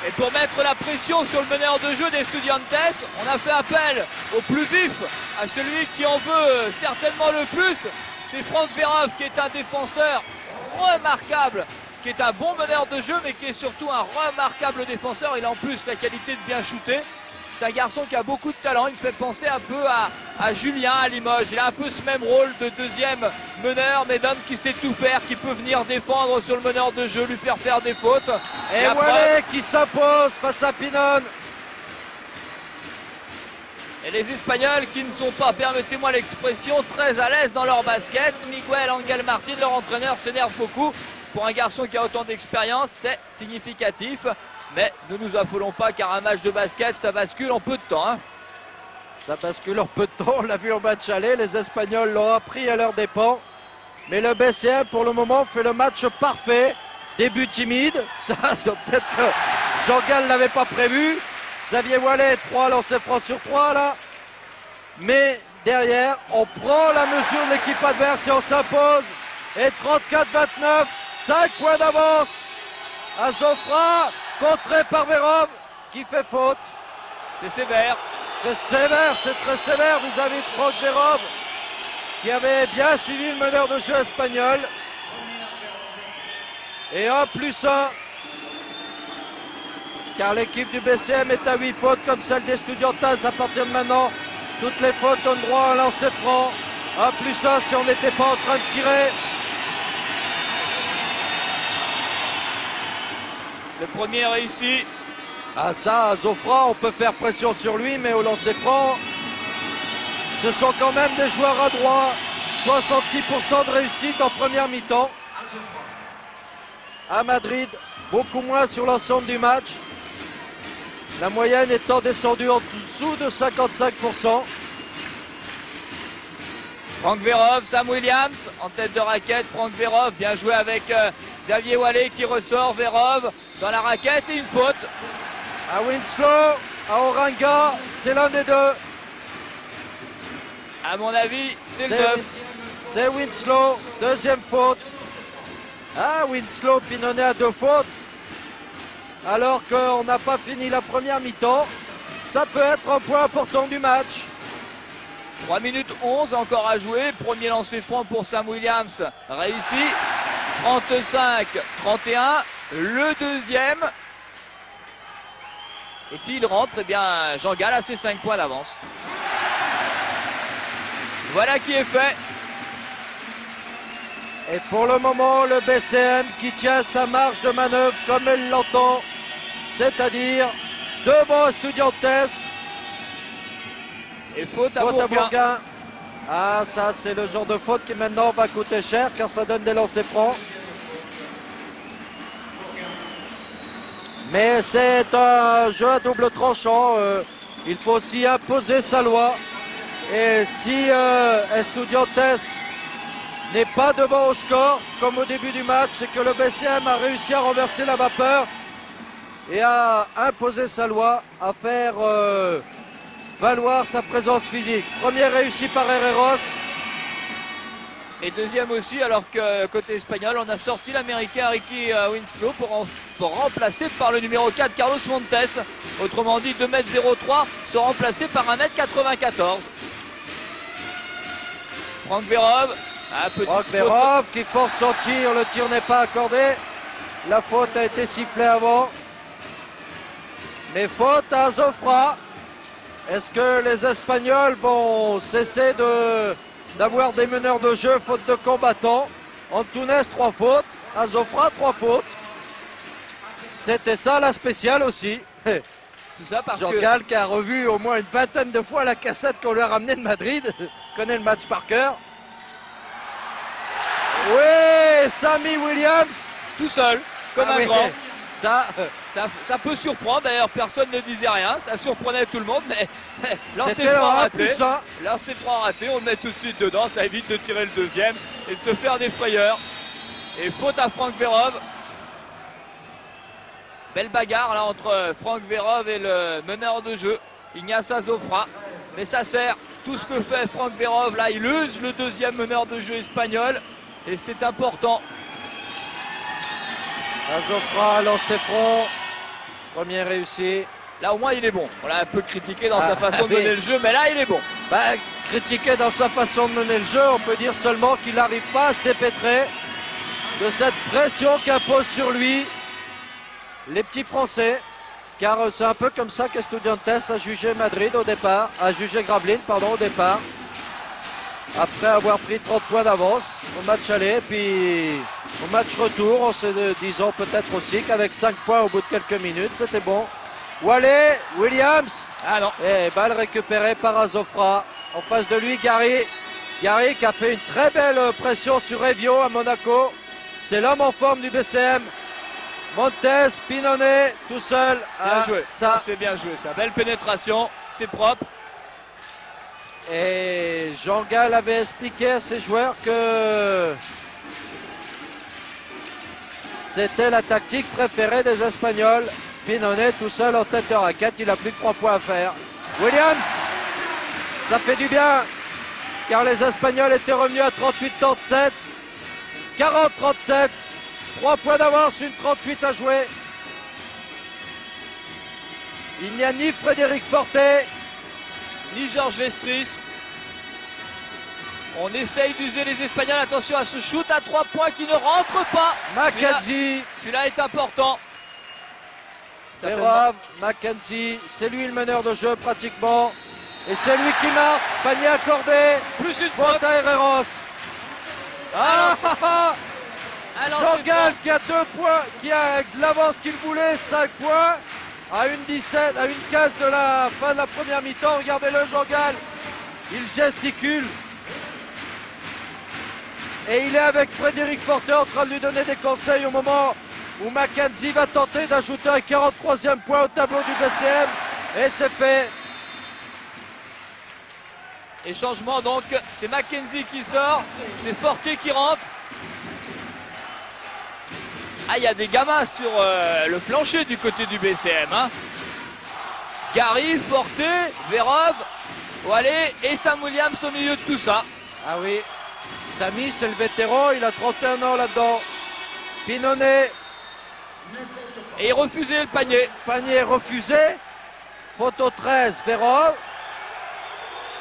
Et pour mettre la pression sur le meneur de jeu d'Estudiantes, on a fait appel au plus vif, à celui qui en veut certainement le plus. C'est Franck Verov qui est un défenseur remarquable, qui est un bon meneur de jeu, mais qui est surtout un remarquable défenseur. Il a en plus la qualité de bien shooter. C'est un garçon qui a beaucoup de talent, il me fait penser un peu à Julien à Limoges. Il a un peu ce même rôle de 2e meneur, mais d'homme qui sait tout faire, qui peut venir défendre sur le meneur de jeu, lui faire des fautes. Et Wallet qui s'impose face à Pinon. Et les Espagnols qui ne sont pas, permettez-moi l'expression, très à l'aise dans leur basket. Miguel Angel Martin, leur entraîneur, s'énerve beaucoup. Pour un garçon qui a autant d'expérience, c'est significatif. Mais ne nous affolons pas car un match de basket, ça bascule en peu de temps. Hein. Ça bascule en peu de temps, on l'a vu au match aller. Les Espagnols l'ont appris à leurs dépens. Mais le BCM, pour le moment, fait le match parfait. Début timide. Ça, peut-être que Jean-Gal ne l'avait pas prévu. Xavier Wallet, 3 lancers francs sur 3 là. Mais derrière, on prend la mesure de l'équipe adverse et on s'impose. Et 34-29, 5 points d'avance à Zofra, contré par Verov qui fait faute. C'est sévère. C'est sévère, c'est très sévère. Vous avez Franck Verov qui avait bien suivi le meneur de jeu espagnol. Et 1+1. Car l'équipe du BCM est à 8 fautes comme celle d'Estudiantes. À partir de maintenant, toutes les fautes donnent droit à un lancer franc. 1+1 si on n'était pas en train de tirer. Le premier réussi. Ah ça, à Zofra, on peut faire pression sur lui, mais au lancer franc, ce sont quand même des joueurs à droit. 66% de réussite en première mi-temps. À Madrid, beaucoup moins sur l'ensemble du match. La moyenne étant descendue en dessous de 55%. Franck Verov, Sam Williams en tête de raquette. Franck Verov, bien joué avec Xavier Wallet qui ressort. Verov dans la raquette et une faute. À Winslow, à Oranga, c'est l'un des deux. À mon avis, c'est le 9. C'est Winslow, deuxième faute. Ah, Winslow pinonné à 2 fautes. Alors qu'on n'a pas fini la première mi-temps. Ça peut être un point important du match. 3 minutes 11 encore à jouer. Premier lancer franc pour Sam Williams. Réussi. 35-31. Le deuxième. Et s'il rentre, eh bien Jean-Gal a ses 5 points d'avance. Voilà qui est fait. Et pour le moment, le BCM qui tient sa marge de manœuvre comme elle l'entend. C'est-à-dire devant Estudiantes. Et faute à Bourgain. Bourgain. Ah, ça, c'est le genre de faute qui maintenant va coûter cher car ça donne des lancers francs. Mais c'est un jeu à double tranchant. Il faut aussi imposer sa loi. Et si Estudiantes n'est pas devant au score, comme au début du match, c'est que le BCM a réussi à renverser la vapeur et à imposer sa loi, à faire valoir sa présence physique. Première réussie par Herreros. Et deuxième aussi, alors que côté espagnol, on a sorti l'américain Ricky Winslow pour remplacer par le numéro 4 Carlos Montes. Autrement dit, 2,03 m sont remplacés par 1,94 m. Franck Verov. Franck Verov qui force son tir, le tir n'est pas accordé. La faute a été sifflée avant. Mais faute à Azofra. Est-ce que les Espagnols vont cesser d'avoir des meneurs de jeu faute de combattants? Antunes 3 fautes, Azofra 3 fautes. C'était ça la spéciale aussi. Tout ça parce Jean-Gal qui a revu au moins une vingtaine de fois la cassette qu'on lui a ramenée de Madrid. Connaît le match par cœur. Oui, Sammy Williams. Tout seul, comme un grand. Ça, peut surprendre, d'ailleurs personne ne disait rien, ça surprenait tout le monde, mais lancer franc raté, on le met tout de suite dedans, ça évite de tirer le deuxième et de se faire des frayeurs. Et faute à Franck Verov. Belle bagarre là entre Franck Verov et le meneur de jeu, Ignace Azofra. Mais ça sert, tout ce que fait Franck Verov là, il use le deuxième meneur de jeu espagnol et c'est important. Azofra, lancer franc. Première réussie. Là au moins il est bon. On l'a un peu critiqué dans sa façon de mener le jeu, mais là il est bon. Critiqué dans sa façon de mener le jeu, on peut dire seulement qu'il n'arrive pas à se dépêtrer de cette pression qu'impose sur lui les petits Français. Car c'est un peu comme ça qu'Estudiantes a jugé Madrid au départ, a jugé Gravelines pardon au départ. Après avoir pris 30 points d'avance au match aller, puis au match retour, on se disant peut-être aussi qu'avec 5 points au bout de quelques minutes, c'était bon. Wallé, Williams. Ah non. Et balle récupérée par Azofra. En face de lui, Gary. Gary qui a fait une très belle pression sur Evio à Monaco. C'est l'homme en forme du BCM. Montes, Pinone, tout seul. Bien joué, ça c'est bien joué, ça. Belle pénétration, c'est propre. Et Jean-Gal avait expliqué à ses joueurs que c'était la tactique préférée des Espagnols. Pinone tout seul en tête de raquette, il a plus que 3 points à faire. Williams, ça fait du bien, car les Espagnols étaient revenus à 38-37, 40-37, 3 points d'avance, une 38 à jouer. Il n'y a ni Frédéric Forté, ni Georges Vestris. On essaye d'user les Espagnols. Attention à ce shoot à 3 points qui ne rentre pas. Mackenzie. Celui-là est important. Verov, Mackenzie, c'est lui le meneur de jeu pratiquement. Et c'est lui qui marque. Panier accordé. Plus une faute à Herreros. Jean-Gal qui a 2 points, qui a l'avance qu'il voulait, 5 points. À une 17, à une 15 de la fin de la première mi-temps. Regardez-le, Jean-Gal. Il gesticule. Et il est avec Frédéric Forté en train de lui donner des conseils au moment où Mackenzie va tenter d'ajouter un 43e point au tableau du BCM. Et c'est fait. Et changement donc, c'est Mackenzie qui sort, c'est Forté qui rentre. Ah, il y a des gamins sur le plancher du côté du BCM. Hein. Gary, Forté, Verov, Wallé et Sam Williams au milieu de tout ça. Ah oui, Samy c'est le vétéran, il a 31 ans là-dedans. Pinone. Et il refusait le panier. Panier refusé. Photo 13, Verov.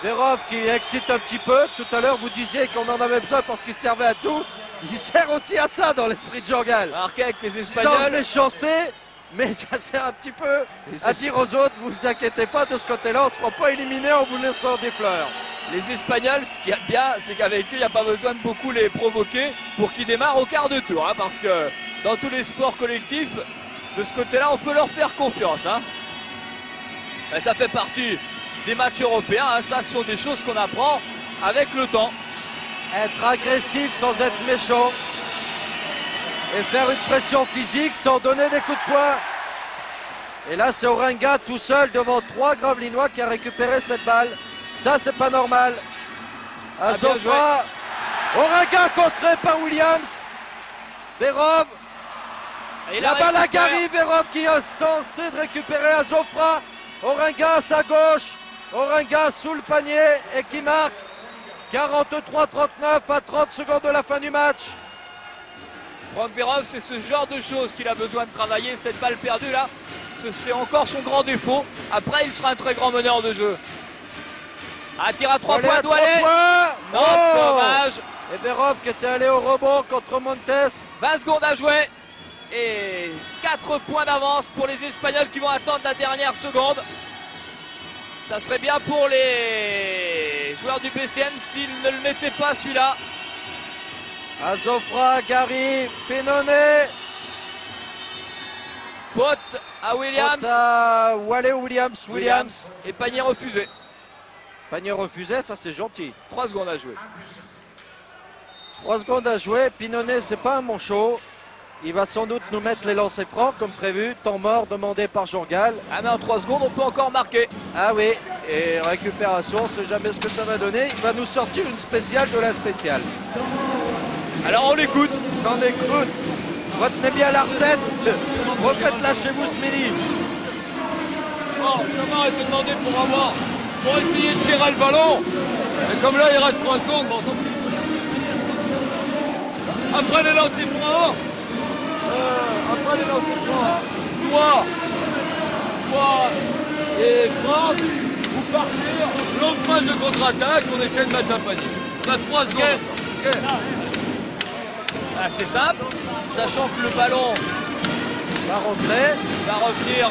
Verov qui excite un petit peu. Tout à l'heure, vous disiez qu'on en avait besoin parce qu'il servait à tout. Il sert aussi à ça dans l'esprit de Jean-Gal. Marqué avec les Espagnols. Sans méchanceté, mais ça sert un petit peu à dire aux autres, vous vous inquiétez pas, de ce côté-là, on ne sera pas éliminé en vous laissant des fleurs. Les Espagnols, ce qui est bien, c'est qu'avec eux, il n'y a pas besoin de beaucoup les provoquer pour qu'ils démarrent au quart de tour. Hein, parce que dans tous les sports collectifs, de ce côté-là, on peut leur faire confiance. Hein. Et ça fait partie des matchs européens. Hein, ça, ce sont des choses qu'on apprend avec le temps. Être agressif sans être méchant. Et faire une pression physique sans donner des coups de poing. Et là, c'est Orenga tout seul devant 3 Gravelinois qui a récupéré cette balle. Ça, c'est pas normal. Azofra. Orenga contré par Williams. Verov. Et La balle à Gary. Verov qui a tenté de récupérer Azofra. Orenga à sa gauche. Orenga sous le panier et qui marque 43-39 à 30 secondes de la fin du match. Franck Verov, c'est ce genre de choses qu'il a besoin de travailler. Cette balle perdue là, c'est encore son grand défaut. Après, il sera un très grand meneur de jeu. Ah, tir à 3 points, doit aller. Non, dommage. Et Verov qui était allé au rebond contre Montes. 20 secondes à jouer. Et 4 points d'avance pour les Espagnols qui vont attendre la dernière seconde. Ça serait bien pour les joueurs du BCN s'ils ne le mettaient pas celui-là. Azofra, Gary, Pinone. Faute à Williams. Faute à Williams. Et panier refusé. Panier refusé, ça c'est gentil. 3 secondes à jouer. 3 secondes à jouer. Pinone, c'est pas un manchot. Il va sans doute nous mettre les lancers francs comme prévu. Temps mort demandé par Jean-Gal. Ah mais en 3 secondes, on peut encore marquer. Ah oui, et récupération, on ne sait jamais ce que ça va donner. Il va nous sortir une spéciale de la spéciale. Alors on l'écoute. On écoute. Retenez bien la recette. Refaites-la chez vous ce midi. Oh, Thomas a été demandé pour essayer de tirer le ballon. Et comme là, il reste 3 secondes, bon, tant pis. Après les lancers francs, toi et Franck, vous partir, longue phase de contre-attaque, on essaie de mettre un panier. On a 3 secondes. Okay. Ah, c'est simple, sachant que le ballon Va rentrer. va revenir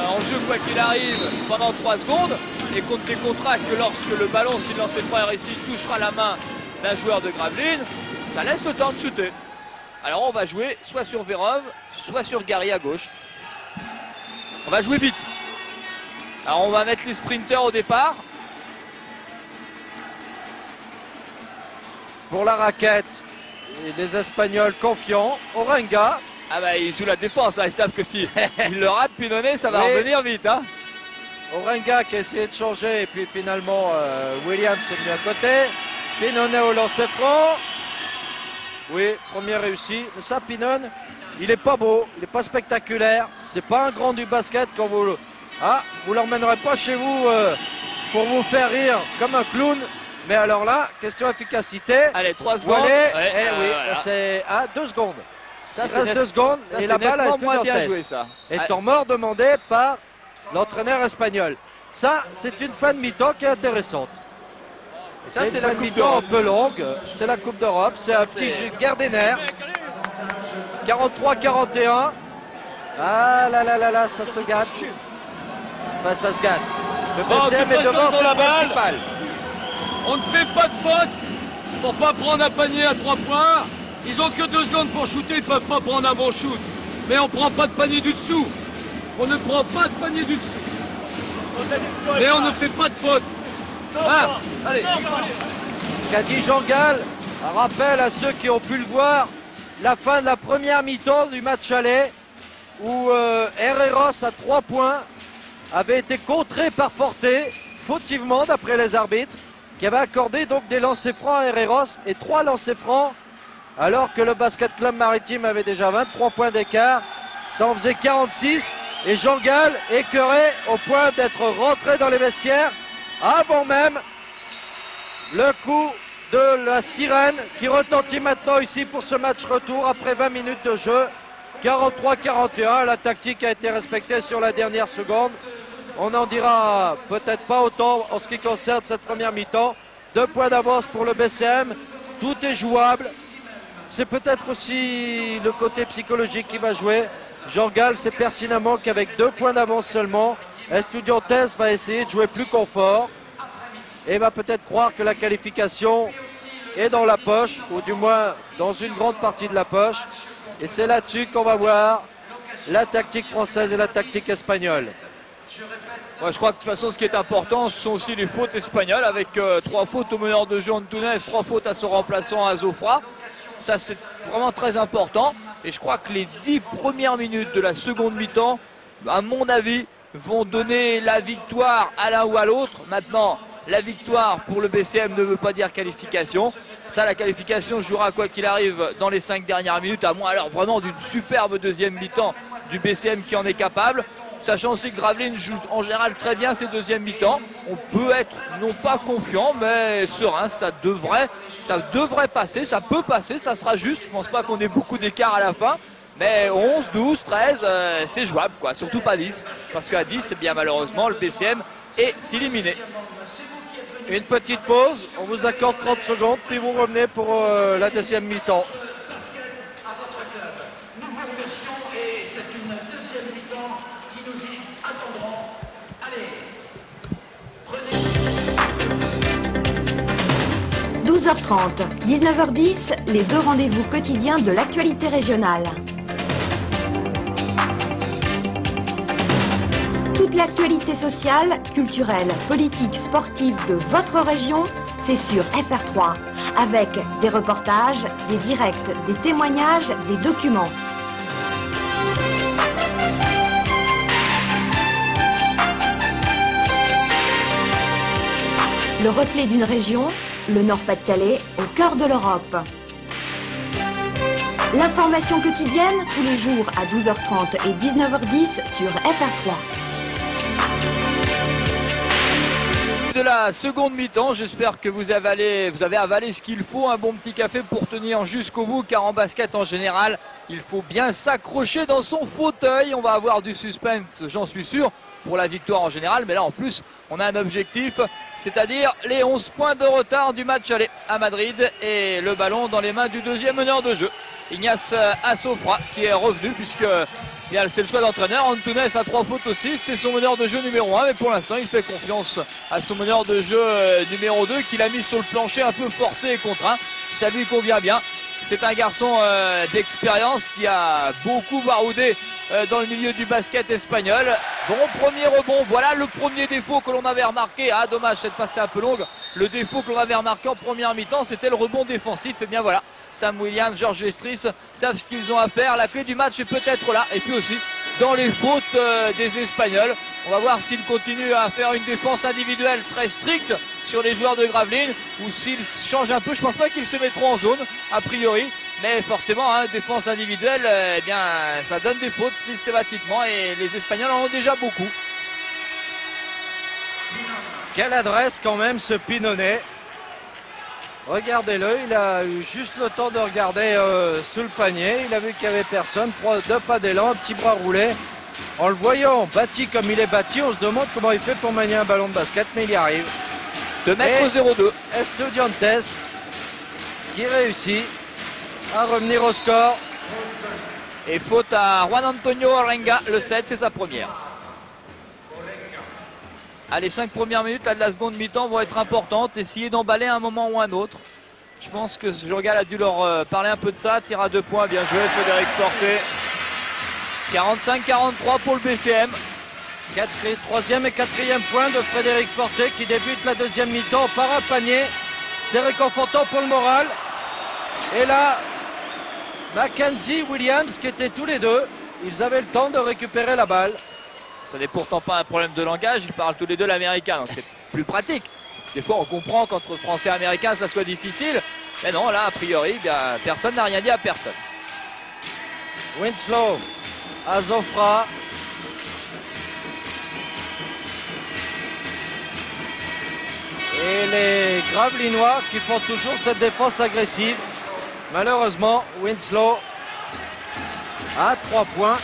en jeu quoi qu'il arrive pendant 3 secondes. Et contre des contrats que lorsque le ballon, si le lancer franc est réussi, touchera la main d'un joueur de Gravelines, ça laisse le temps de shooter. Alors on va jouer soit sur Verov, soit sur Gary à gauche. On va jouer vite. Alors on va mettre les sprinters au départ. Pour la raquette, et les Espagnols confiants. Orenga. Ah bah ils jouent la défense, hein. Ils savent que si ils le ratent, Pinone, ça va revenir vite. Hein. Orenga qui a essayé de changer et puis finalement Williams est venu à côté. Pinone au lancer franc. Oui, premier réussi. Mais ça, Pinone, il est pas beau, il n'est pas spectaculaire. C'est pas un grand du basket quand vous... Ah, vous l'emmènerez pas chez vous pour vous faire rire comme un clown. Mais alors là, question efficacité. Allez, 3 secondes. Ouais, oui, voilà. c'est à 2 secondes. Ça, il reste 2 secondes ça, et la balle a moins bien joué ça. Et temps mort demandé par l'entraîneur espagnol. Ça, c'est une fin de mi-temps qui est intéressante. Ça, c'est une la fin de Coupe mi-temps d'Europe. un peu longue. C'est la Coupe d'Europe. C'est un petit jeu guerre des nerfs. 43-41. Ah là là là là, ça se gâte. Enfin, ça se gâte. Le BCM est devant, c'est la le balle. principal. On ne fait pas de faute pour pas prendre un panier à 3 points. Ils ont que 2 secondes pour shooter, ils ne peuvent pas prendre un bon shoot. Mais on ne prend pas de panier du dessous. On ne prend pas de panier du dessous. Mais on ne fait pas de faute. Ah, allez. Ce qu'a dit Jean-Gal, un rappel à ceux qui ont pu le voir, la fin de la première mi-temps du match aller, où Herreros à 3 points avait été contré par Forte, fautivement d'après les arbitres, qui avait accordé donc des lancers francs à Herreros et 3 lancers francs, alors que le Basket Club Maritime avait déjà 23 points d'écart. Ça en faisait 46 et Jean-Gal écœuré au point d'être rentré dans les vestiaires avant même le coup de la sirène qui retentit maintenant ici pour ce match retour après 20 minutes de jeu. 43-41, la tactique a été respectée sur la dernière seconde. On n'en dira peut-être pas autant en ce qui concerne cette première mi-temps. 2 points d'avance pour le BCM, tout est jouable. C'est peut-être aussi le côté psychologique qui va jouer. Jean-Gal sait pertinemment qu'avec 2 points d'avance seulement, Estudiantes va essayer de jouer plus confort et va peut-être croire que la qualification est dans la poche, ou du moins dans une grande partie de la poche. Et c'est là-dessus qu'on va voir la tactique française et la tactique espagnole. Ouais, je crois que de toute façon, ce qui est important, ce sont aussi les fautes espagnoles, avec 3 fautes au meneur de jeu Antunes, 3 fautes à son remplaçant Azofra. Ça, c'est vraiment très important. Et je crois que les 10 premières minutes de la seconde mi-temps à mon avis, vont donner la victoire à l'un ou à l'autre. Maintenant, la victoire pour le BCM ne veut pas dire qualification. Ça, la qualification jouera quoi qu'il arrive dans les 5 dernières minutes, à moins alors vraiment d'une superbe deuxième mi-temps du BCM qui en est capable. Sachant aussi que Gravelines joue en général très bien ses deuxièmes mi-temps. On peut être non pas confiant, mais serein. Ça devrait passer, ça peut passer, ça sera juste. Je pense pas qu'on ait beaucoup d'écart à la fin. Mais 11, 12, 13, c'est jouable, quoi. Surtout pas 10. Parce qu'à 10, c'est bien malheureusement, le BCM est éliminé. Une petite pause, on vous accorde 30 secondes, puis vous revenez pour la deuxième mi-temps. « 12h30, 19h10, les deux rendez-vous quotidiens de l'actualité régionale. Toute l'actualité sociale, culturelle, politique, sportive de votre région, c'est sur FR3, avec des reportages, des directs, des témoignages, des documents. Le reflet d'une région, le Nord-Pas-de-Calais, au cœur de l'Europe. L'information quotidienne, tous les jours à 12h30 et 19h10 sur FR3. De la seconde mi-temps, j'espère que vous avez avalé ce qu'il faut, un bon petit café pour tenir jusqu'au bout, car en basket en général, il faut bien s'accrocher dans son fauteuil. On va avoir du suspense, j'en suis sûr, pour la victoire en général, mais là en plus, on a un objectif, c'est-à-dire les 11 points de retard du match aller à Madrid et le ballon dans les mains du deuxième meneur de jeu, Ignace Assofra, qui est revenu puisque c'est le choix d'entraîneur. Antunes a 3 fautes aussi, c'est son meneur de jeu numéro 1, mais pour l'instant il fait confiance à son meneur de jeu numéro 2 qu'il a mis sur le plancher un peu forcé et contraint. Ça lui convient bien. C'est un garçon d'expérience qui a beaucoup baroudé dans le milieu du basket espagnol. Bon, premier rebond, voilà le premier défaut que l'on avait remarqué. Ah dommage, cette passe était un peu longue. Le défaut que l'on avait remarqué en première mi-temps, c'était le rebond défensif. Et bien voilà, Sam Williams, Georges Vestris savent ce qu'ils ont à faire. La clé du match est peut-être là. Et puis aussi, dans les fautes des Espagnols, on va voir s'ils continuent à faire une défense individuelle très stricte sur les joueurs de Gravelines ou s'ils changent un peu. Je pense pas qu'ils se mettront en zone, a priori. Mais forcément, défense individuelle, eh bien, ça donne des fautes systématiquement et les Espagnols en ont déjà beaucoup. Quelle adresse quand même ce Pinonnet. Regardez-le, il a eu juste le temps de regarder sous le panier. Il a vu qu'il n'y avait personne. 2 pas d'élan, un petit bras roulé. En le voyant bâti comme il est bâti, on se demande comment il fait pour manier un ballon de basket, mais il y arrive. 2,02 m. Estudiantes qui réussit à revenir au score. Et faute à Juan Antonio Orenga, le 7, c'est sa première. Les 5 premières minutes de la seconde mi-temps vont être importantes. Essayer d'emballer à un moment ou un autre. Je pense que Jorgal a dû leur parler un peu de ça. Tir à 2 points, bien joué Frédéric Forté. 45-43 pour le BCM. 3e et 4e point de Frédéric Forté qui débute la deuxième mi-temps par un panier. C'est réconfortant pour le moral. Et là, Mackenzie, Williams qui étaient tous les deux, ils avaient le temps de récupérer la balle. Ça n'est pourtant pas un problème de langage, ils parlent tous les deux l'américain, donc c'est plus pratique. Des fois on comprend qu'entre français et américain ça soit difficile, mais non, là a priori, bien, personne n'a rien dit à personne. Winslow, Azofra. Et les Gravelinois qui font toujours cette défense agressive. Malheureusement, Winslow à 3 points.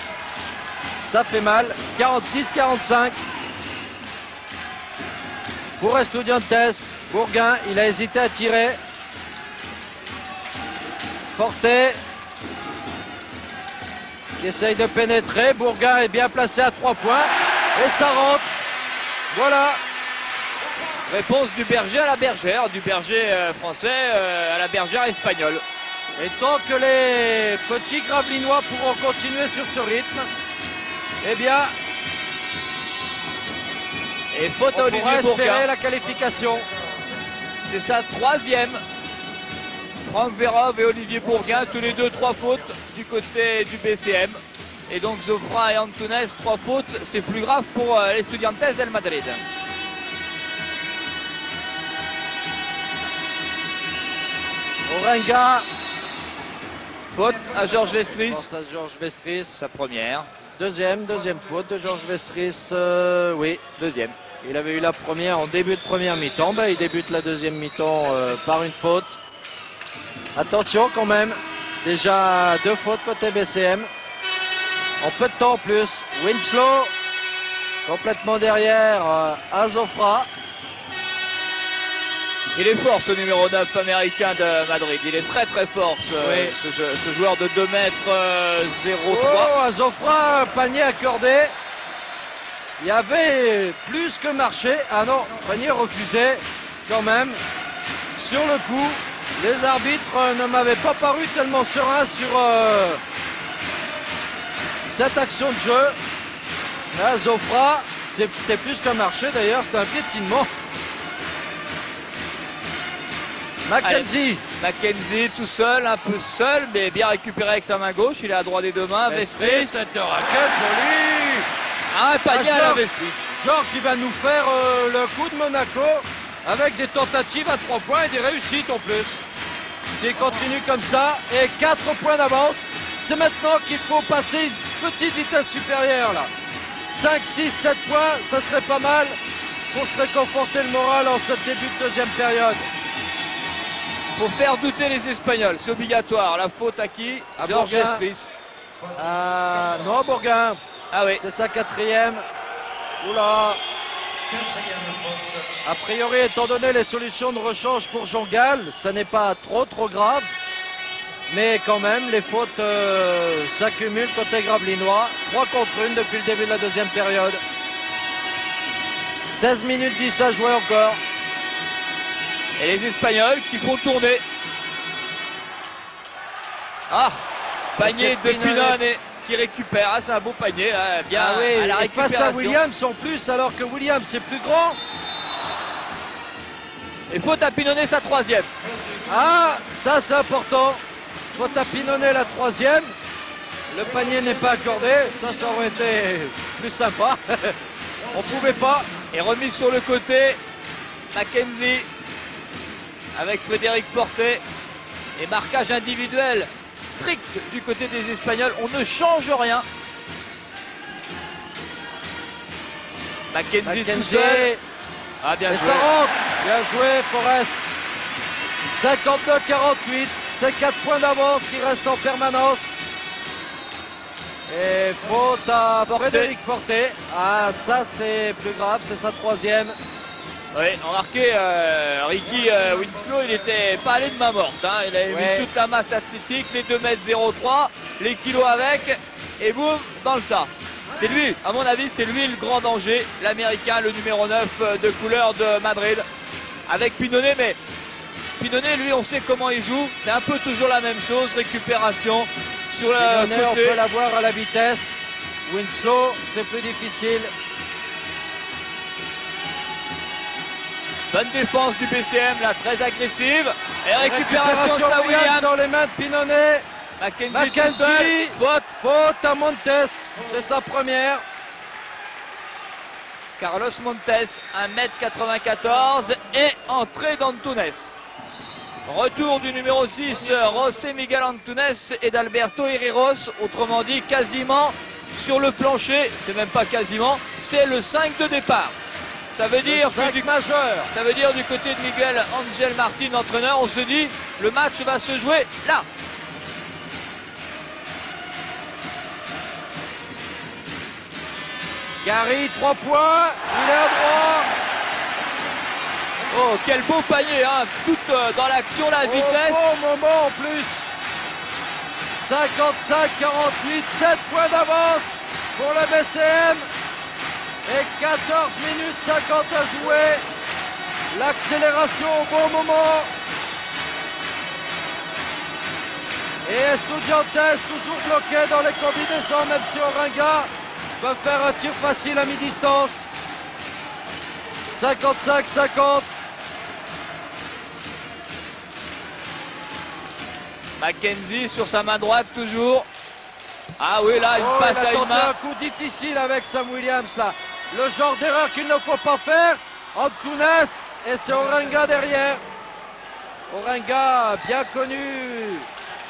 Ça fait mal. 46-45. Pour Estudiantes. Bourgain, il a hésité à tirer. Forté qui essaye de pénétrer. Bourgain est bien placé à 3 points. Et ça rentre. Voilà. Réponse du berger à la bergère, du berger français à la bergère espagnole. Et tant que les petits Gravelinois pourront continuer sur ce rythme, eh bien, et faute à on Olivier pourra espérer Bourgain. la qualification. C'est sa 3e. Franck Vérov et Olivier Bourgain, tous les deux 3 fautes du côté du BCM. Et donc Zofra et Antunes, 3 fautes, c'est plus grave pour les Estudiantes del Madrid. Orenga. Faute à Georges Vestris. Pense à Georges Vestris. Sa première. Deuxième faute de Georges Vestris. Oui, Deuxième. il avait eu la première en début de première mi-temps. Ben, il débute la deuxième mi-temps par une faute. Attention quand même. Déjà 2 fautes côté BCM. En peu de temps en plus. Winslow. Complètement derrière à Zofra. Il est fort ce numéro 9 américain de Madrid. Il est très très fort ce joueur de 2 mètres 03. Oh, à Zofra, un panier accordé. Il y avait plus que marché. Ah non, panier refusé quand même. Sur le coup, les arbitres ne m'avaient pas paru tellement sereins sur cette action de jeu. Là, Zofra, c'était plus qu'un marché d'ailleurs, c'était un piétinement. Mackenzie. Mackenzie tout seul, un peu seul, mais bien récupéré avec sa main gauche. Il est à droite des 2 mains. Vestris. Cette raquette jolie. Un panier à la Vestris. Georges qui va nous faire le coup de Monaco avec des tentatives à 3 points et des réussites en plus. S'il continue comme ça et 4 points d'avance, c'est maintenant qu'il faut passer une petite vitesse supérieure là. 5, 6, 7 points, ça serait pas mal pour se réconforter le moral en ce début de deuxième période. Pour faire douter les Espagnols, c'est obligatoire. La faute à qui? À Georges Bourgain. Vestris. Non, Bourgain. Ah oui. C'est sa 4e. Oula. A priori, étant donné les solutions de rechange pour Jean Gall, ça n'est pas trop grave. Mais quand même, les fautes s'accumulent côté Gravelinois. 3 contre 1 depuis le début de la deuxième période. 16 minutes 10 à jouer encore. Et les Espagnols qui font tourner. Ah, panier de Pinone qui récupère. Ah, c'est un beau panier, là, bien Ah oui, à la et récupération. face à Williams en plus, alors que Williams c'est plus grand. Et faute à Pinone, sa 3e. Ah, ça c'est important. Faut à Pinonnet la 3e. Le panier n'est pas accordé. Ça aurait été plus sympa. On pouvait pas. Et remis sur le côté, Mackenzie avec Frédéric Forté. Et marquage individuel strict du côté des Espagnols. On ne change rien. Mackenzie tout seul. Ah, bien Et joué. ça rentre. Bien joué, Forest. 52-48. C'est 4 points d'avance qui restent en permanence. Et faute à Frédéric Forté. Ah, ça c'est plus grave, c'est sa 3e. Oui, remarquez, Ricky Winslow, il n'était pas allé de main morte. Hein. Il avait mis toute la masse athlétique, les 2,03 m, les kilos avec, et boum, dans le tas. C'est lui, à mon avis, c'est lui le grand danger, l'Américain, le numéro 9 de couleur de Madrid, avec Pinonnet, mais Pinonnet, lui, on sait comment il joue, c'est un peu toujours la même chose, récupération sur le côté. On peut l'avoir à la vitesse. Winslow, c'est plus difficile. Bonne défense du BCM, là, très agressive. Et récupération de sa Williams. Dans les mains de Pinonnet. Mackenzie tout seul. Faute à Montes. C'est sa première. Carlos Montes, 1,94 m et entrée d'Antunes. Retour du numéro 6, José Miguel Antunes et d'Alberto Herreros. Autrement dit, quasiment sur le plancher. C'est même pas quasiment, c'est le 5 de départ. Ça veut dire ça veut dire du côté de Miguel Angel Martin, entraîneur, on se dit le match va se jouer là. Gary, 3 points, il est à droit. Oh, quel beau panier, hein. Tout dans l'action, la vitesse. Bon moment en plus. 55-48, 7 points d'avance pour le BCM. Et 14 minutes 50 à jouer. L'accélération au bon moment. Et Estudiantes toujours bloqué dans les combinaisons, même si Orenga peut faire un tir facile à mi-distance. 55-50. Mackenzie sur sa main droite toujours. Ah oui, là, il passe il a à une tenté main. un coup difficile avec Sam Williams là. Le genre d'erreur qu'il ne faut pas faire. Antunes et c'est Orenga derrière. Orenga bien connu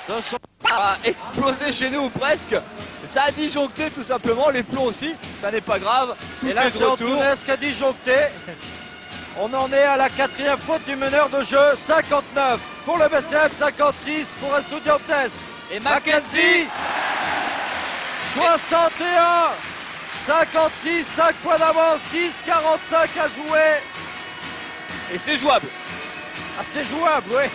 de son... A explosé chez nous presque. Ça a disjoncté tout simplement, les plombs aussi, ça n'est pas grave. Tout Et là est de c'est retour. Antunes qui a disjoncté. On en est à la 4e faute du meneur de jeu. 59 pour le BCM, 56 pour Estudiantes. Et Mackenzie 61 56, 5 points d'avance, 10-45 à jouer. Et c'est jouable. Ah, c'est jouable, oui.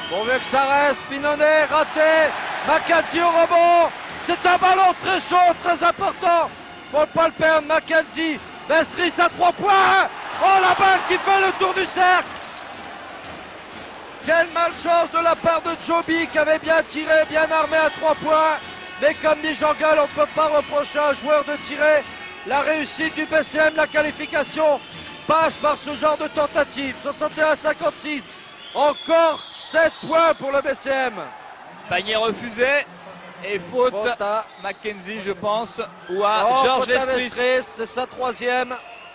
Pourvu que ça reste, Pinonnet raté, Mackenzie au rebond. C'est un ballon très chaud, très important. Faut pas le perdre, Mackenzie. Vestris à 3 points. Oh, la balle qui fait le tour du cercle. Quelle malchance de la part de Joby qui avait bien tiré, bien armé à 3 points. Mais comme dit Jean Gall, on ne peut pas reprocher à un joueur de tirer. La réussite du BCM, la qualification, passe par ce genre de tentative. 61-56. Encore 7 points pour le BCM. Panier refusé. Et faute à Mackenzie, je pense, ou à Georges Lestris. C'est sa 3e.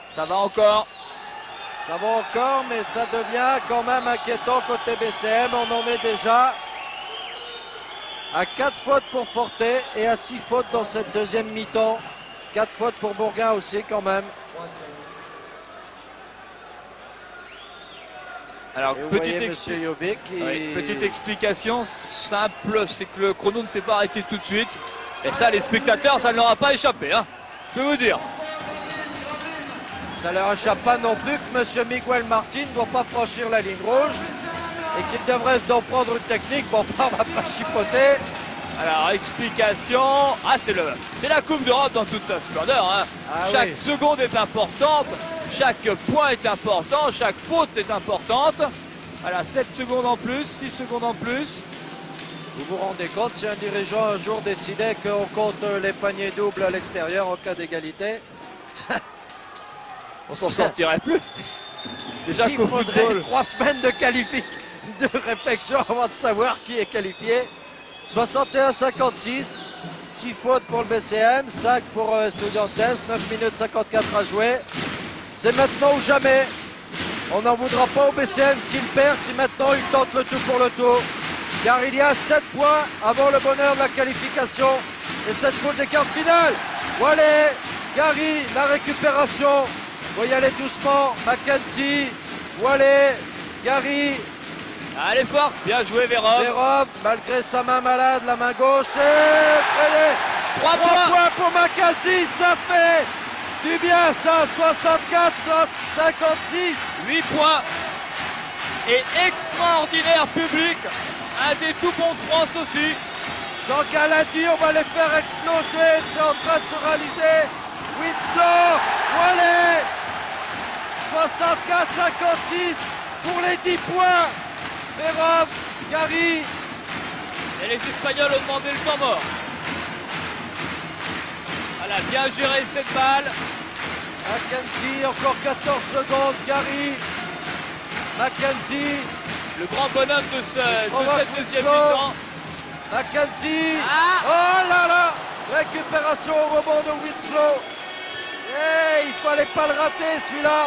Ça va encore. Ça va encore, mais ça devient quand même inquiétant côté BCM. On en est déjà à 4 fautes pour Forte et à 6 fautes dans cette deuxième mi-temps. 4 fautes pour Bourgain aussi quand même. Alors, petite explication simple, c'est que le chrono ne s'est pas arrêté tout de suite. Et ça, les spectateurs, ça ne leur a pas échappé, hein. Je peux vous dire. Ça ne leur échappe pas non plus que M. Miguel Martin ne doit pas franchir la ligne rouge et qu'il devrait en prendre une technique. Bon, enfin, on va pas chipoter. Alors, explication. Ah, c'est la Coupe d'Europe dans toute sa splendeur, hein. Ah, chaque seconde est importante, chaque point est important, chaque faute est importante. Voilà, 7 secondes en plus, 6 secondes en plus. Vous vous rendez compte, si un dirigeant un jour décidait qu'on compte les paniers doubles à l'extérieur en cas d'égalité, on s'en sortirait plus. Déjà il qu'au faudrait football, 3 semaines de réflexion avant de savoir qui est qualifié. 61-56, 6 fautes pour le BCM, 5 pour Estudiantes, 9 minutes 54 à jouer. C'est maintenant ou jamais. On n'en voudra pas au BCM s'il perd, si maintenant il tente le tout pour le tout. Car il y a 7 points avant le bonheur de la qualification et 7 points des quarts finales. Voilà, Gary, la récupération. Faut y aller doucement. Mackenzie, voilà, Gary. allez fort, bien joué Vérov. Vérov, malgré sa main malade, la main gauche, et 3 points pour Mackenzie, ça fait du bien ça, 64-56. 8 points. Et extraordinaire public, un des tout bons de France aussi. Jean Gall a dit, on va les faire exploser, c'est en train de se réaliser. Winslow, voilà, 64-56 pour les 10 points. Vérov, Gary. Et les Espagnols ont demandé le temps mort. Voilà, bien géré cette balle. Mackenzie, encore 14 secondes, Gary. Mackenzie. Le grand bonhomme de cette deuxième Winslow. mi-temps. Mackenzie. Ah. Oh là là. Récupération au rebond de Winslow. Et il fallait pas le rater celui-là.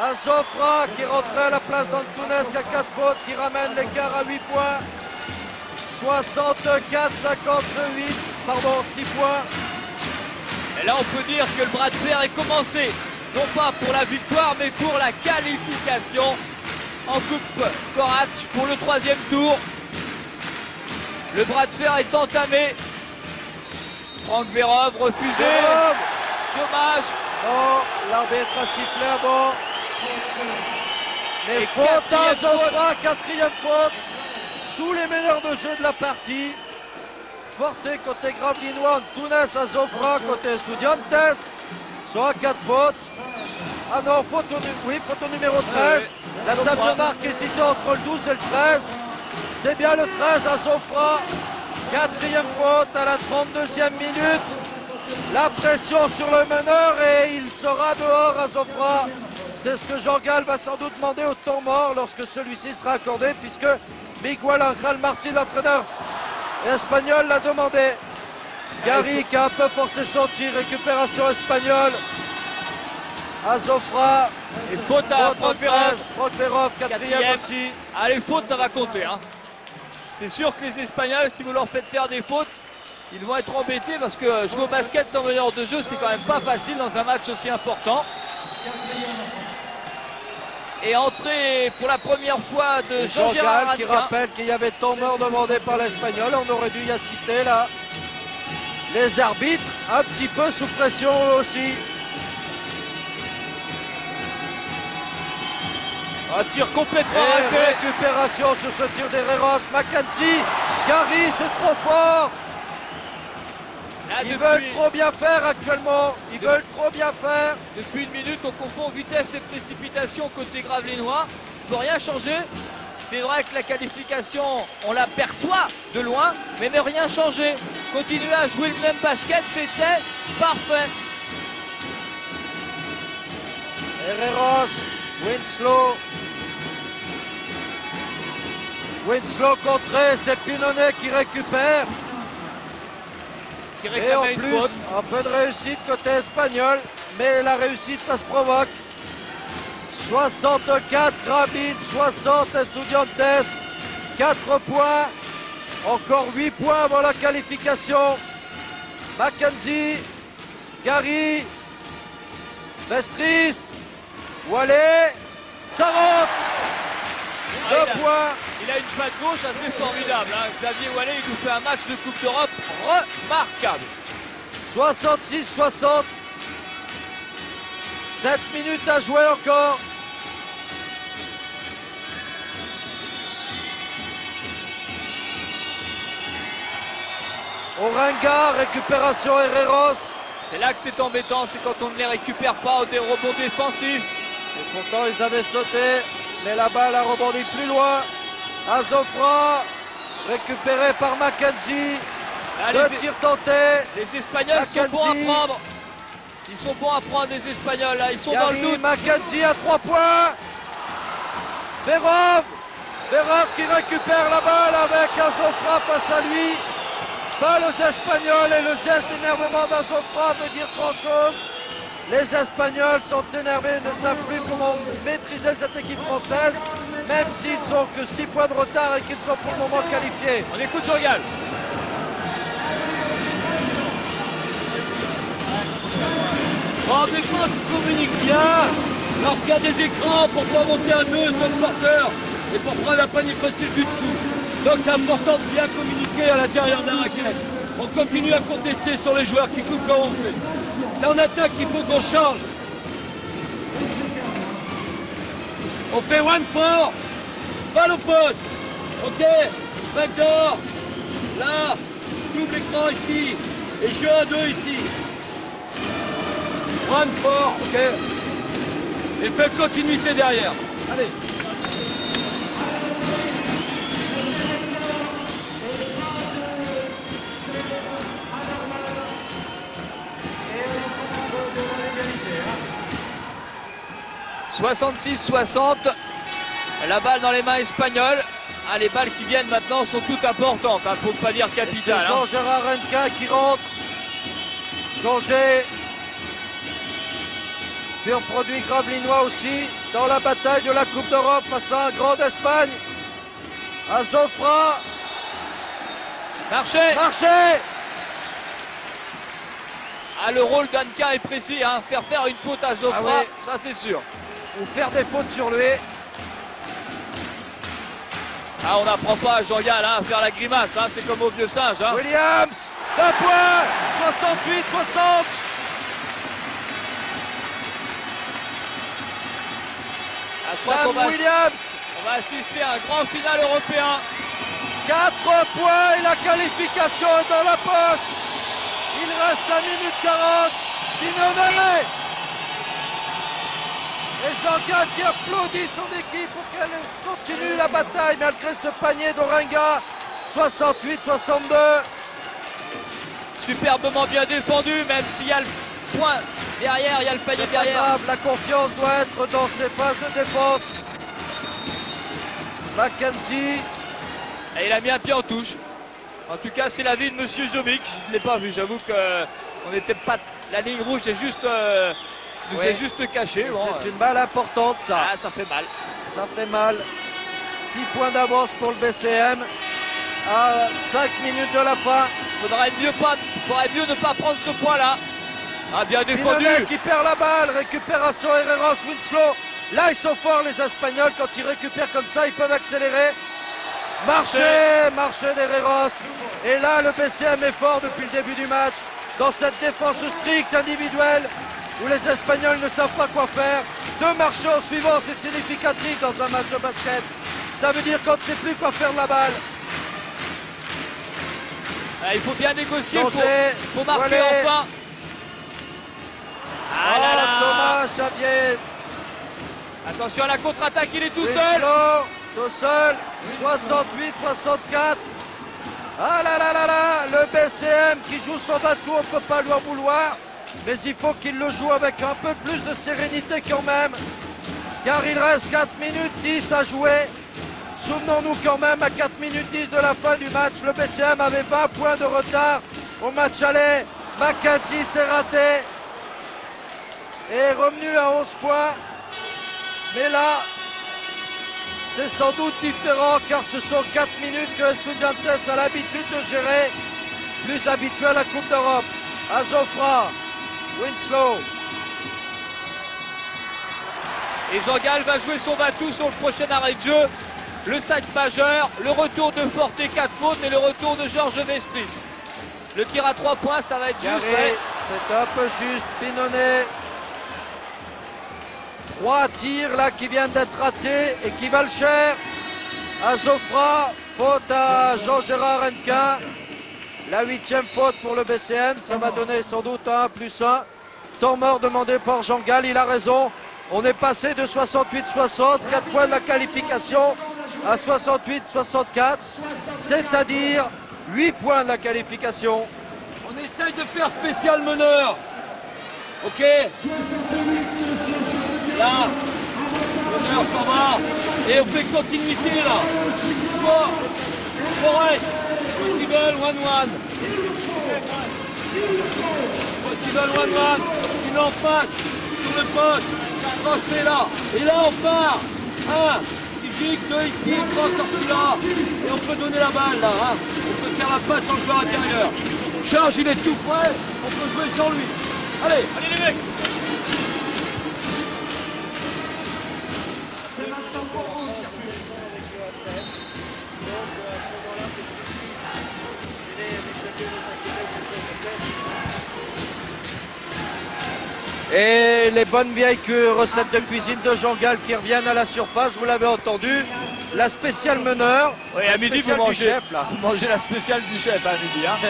Azofra qui rentrait à la place d'Antunes qui a 4 fautes, qui ramène l'écart à 8 points. 6 points. Et là on peut dire que le bras de fer est commencé. Non pas pour la victoire mais pour la qualification en Coupe Korač pour le 3e tour. Le bras de fer est entamé. Franck Vérov refusé. Vérov. Dommage. Non, l'arbitre a sifflé à bord. Mais Et faute à quatrième Azofra, 4e faute. Tous les meneurs de jeu de la partie. Forte côté Gravlinois, Antunes, Azofra côté Estudiantes. Soit 4 fautes. Ah non, faute au numéro 13. La table de marque est située entre le 12 et le 13. C'est bien le 13, Azofra. 4e faute à la 32e minute. La pression sur le meneur et il sera dehors, Azofra. C'est ce que Jean-Gal va sans doute demander au temps mort lorsque celui-ci sera accordé, puisque Miguel Ángel Martín, l'entraîneur espagnol, l'a demandé. Gary qui a un peu forcé son tir, récupération espagnole. Azofra, Et faute à Prokhorov. Prokhorov, quatrième aussi. Allez, faute, ça va compter. Hein. C'est sûr que les Espagnols, si vous leur faites faire des fautes, ils vont être embêtés parce que jouer au basket sans meneur de jeu, c'est quand même pas facile dans un match aussi important. Et entrée pour la première fois de Jean-Gérard qui Rankin. rappelle qu'il y avait temps mort demandé par l'Espagnol. On aurait dû y assister là. Les arbitres, un petit peu sous pression eux aussi. Un tir complètement Et raté. récupération sur ce tir d'Herreros. Mackenzie, Gary, c'est trop fort. Là, Ils veulent trop bien faire actuellement. Ils veulent trop bien faire. Depuis une minute, on confond vitesse et précipitation côté Gravelinois. Il ne faut rien changer. C'est vrai que la qualification, on l'aperçoit de loin, mais ne rien changer. Continuer à jouer le même basket, c'était parfait. Herreros, Winslow. Winslow contré, c'est Pinonnet qui récupère. Qui Et en réclamait une plus, faute. un peu de réussite côté espagnol. Mais la réussite, ça se provoque. 64 Gravelines, 60 Estudiantes. 4 points. Encore 8 points avant la qualification. Mackenzie, Gary, Vestris, Wallet, ça rentre. 2 points. Il a une patte gauche assez formidable. Hein. Xavier Wallet, il nous fait un match de Coupe d'Europe remarquable. 66-60. 7 minutes à jouer encore. Orenga, récupération Herreros. C'est là que c'est embêtant, c'est quand on ne les récupère pas des rebonds défensifs. Et pourtant ils avaient sauté, mais la balle a rebondi plus loin. Azofra, récupéré par Mackenzie. Là, Le tir tenté. les Espagnols sont bons à prendre. Ils sont bons à prendre, les Espagnols. Là. Ils sont dans le Gary, doute. Mackenzie à 3 points. Verov qui récupère la balle avec Azofra face à lui. Balle aux Espagnols et le geste d'énervement d'Azofra veut dire grand chose. Les Espagnols sont énervés, ne savent plus comment maîtriser cette équipe française, même s'ils n'ont que 6 points de retard et qu'ils sont pour le moment qualifiés. On écoute Jean-Gal. En défense, il communique bien. Lorsqu'il y a des écrans pour pouvoir monter à 2 sur le porteur et pour prendre la panier facile du dessous. Donc c'est important de bien communiquer à l'intérieur de la raquette. On continue à contester sur les joueurs qui coupent comme on fait. C'est en attaque qu'il faut qu'on change. On fait 1-4. Balle au poste. Ok. Backdoor. Là. Double écran ici. Et jeu à 2 ici. 1-4. Ok. Et fait continuité derrière. Allez. « 66-60, la balle dans les mains espagnoles. Ah, les balles qui viennent maintenant sont toutes importantes, hein, pour ne pas dire C'est capitales. Hein. Jean-Gérard Rankin qui rentre. Danger. Pur produit gravelinois aussi dans la bataille de la Coupe d'Europe face à un grand d'Espagne. Azofra. Marché. Ah, le rôle d'Anka est précis, hein. Faire une faute à Zofra, Ah ouais. ça c'est sûr. Ou faire des fautes sur lui. Ah, on n'apprend pas à Jean-Gal hein, à faire la grimace, hein. C'est comme au vieux singe. Hein. Williams. 2 points. 68-60. Ah, je crois Sam qu'on va, Williams. on va assister à un grand final européen. 4 points et la qualification est dans la poche. Il reste 1 minute 40. Pinonnet. Et Jean-Gal qui applaudit son équipe pour qu'elle continue la bataille malgré ce panier d'Orenga. 68-62. Superbement bien défendu, même s'il y a le point Derrière, il y a le panier C'est pas derrière. grave, la confiance doit être dans ses phases de défense. Mackenzie. Et il a mis un pied en touche. En tout cas, c'est l'avis de Monsieur Jovic. Je ne l'ai pas vu. J'avoue que on n'était pas. La ligne rouge est juste, nous Oui. est juste cachée. Bon, C'est une balle importante, ça. ah, ça fait mal. Ça fait mal. 6 points d'avance pour le BCM. À 5 minutes de la fin. Faudrait mieux ne pas prendre ce point-là. Ah, bien défendu. Pinonet qui perd la balle. Récupération Herreros, Winslow. Là, ils sont forts, les Espagnols. Quand ils récupèrent comme ça, ils peuvent accélérer. Marché d'Herreros. Et là, le BCM est fort depuis le début du match. Dans cette défense stricte individuelle, où les Espagnols ne savent pas quoi faire. 2 marchés au suivant, c'est significatif dans un match de basket. Ça veut dire qu'on ne sait plus quoi faire de la balle. Ah, il faut bien négocier, il Santé, faut marquer Wallet. enfin. Ah là là. Thomas Xavier. Attention à la contre-attaque, il est tout seul. Winslow, tout seul. 68-64. Ah là là là là. Le BCM qui joue son bateau, on ne peut pas lui en vouloir. Mais il faut qu'il le joue avec un peu plus de sérénité quand même. Car il reste 4 minutes 10 à jouer. Souvenons-nous quand même, à 4 minutes 10 de la fin du match, le BCM avait 20 points de retard au match aller. Mackenzie s'est raté et est revenu à 11 points. Mais là, c'est sans doute différent car ce sont 4 minutes que Estudiantes a l'habitude de gérer, plus habitué à la Coupe d'Europe. Azofra, Winslow. Et Jean-Gal va jouer son batou sur le prochain arrêt de jeu. Le sac majeur, le retour de Forte 4 fautes et le retour de Georges Vestris. Le tir à 3 points, ça va être juste. Garé, c'est un peu juste. Pinonet. 3 tirs là qui viennent d'être ratés et qui valent cher. Azofra, faute à Jean-Gérard Hennequin. La 8e faute pour le BCM, ça va donner sans doute un 1+1. Temps mort demandé par Jean-Gal, il a raison. On est passé de 68-60, 4 points de la qualification, à 68-64, c'est-à-dire 8 points de la qualification. On essaye de faire spécial meneur. Ok. Là, meneur s'en va. Et on fait continuité là. Soit Forest, possible 1-1. Possible 1-1. Sinon en face, sur le poste, transmet là. Et là on part. 1. Gic, 2 ici, 3 sur celui-là. Et on peut donner la balle là. Hein. On peut faire la passe en joueur intérieur. Charge, il est tout prêt. On peut jouer sans lui. Allez, allez les mecs. Et les bonnes vieilles recettes de cuisine de Jean-Gal qui reviennent à la surface, vous l'avez entendu. La spéciale meneur. Oui, la à midi, spéciale vous du mangez, chef, là. vous mangez la spéciale du chef à midi. Hein.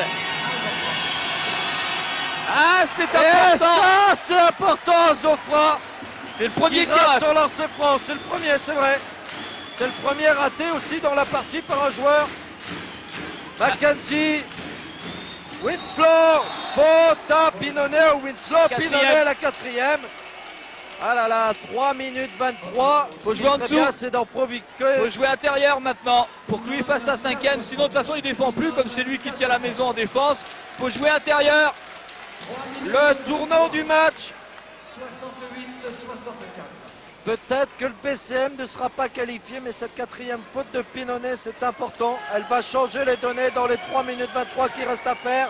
Ah, c'est Et important. ça, c'est important, Zofra. C'est le premier Qui qui rate. sur lancer franc, c'est le premier, c'est vrai. C'est le premier raté aussi dans la partie par un joueur. Mackenzie, Winslow, faute à Pinonet ou Winslow, Quatrième. Pinonet la 4e. Ah là là, 3 minutes 23. Faut Ce jouer en qui serait dessous. bien, c'est d'en provoquer. Faut jouer intérieur maintenant pour que lui fasse sa 5e. Sinon, de toute façon, il défend plus comme c'est lui qui tient la maison en défense. Faut jouer intérieur. Le tournant du match. Peut-être que le PCM ne sera pas qualifié, mais cette 4e faute de Pinonet, c'est important. Elle va changer les données dans les 3 minutes 23 qui restent à faire.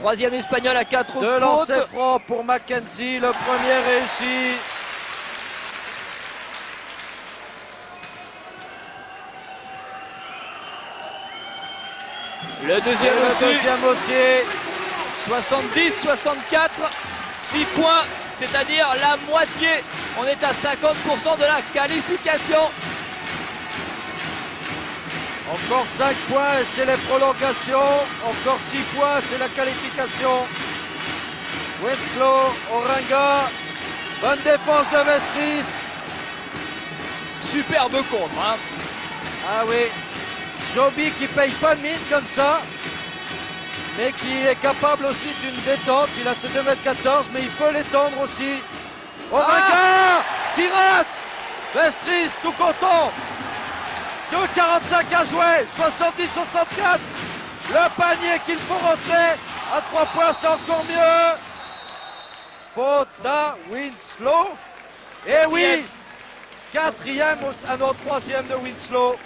3e espagnol à 4 De fautes. lancer franc pour Mackenzie, le premier réussi. Le Et deuxième le aussi. deuxième aussi. 70-64. 6 points, c'est-à-dire la moitié. On est à 50% de la qualification. Encore 5 points et c'est les prolongations. Encore 6 points, c'est la qualification. Winslow, Oringa. Bonne défense de Vestris. Superbe contre. Hein. Ah oui. Joby qui paye pas de mine comme ça. mais qui est capable aussi d'une détente. Il a ses 2,14 m, mais il peut l'étendre aussi. Orenga qui rate. Vestris tout content. 2,45 à jouer, 70-64. Le panier qu'il faut rentrer à 3 points, c'est encore mieux. Faute à Winslow. Et oui, quatrième, troisième de Winslow.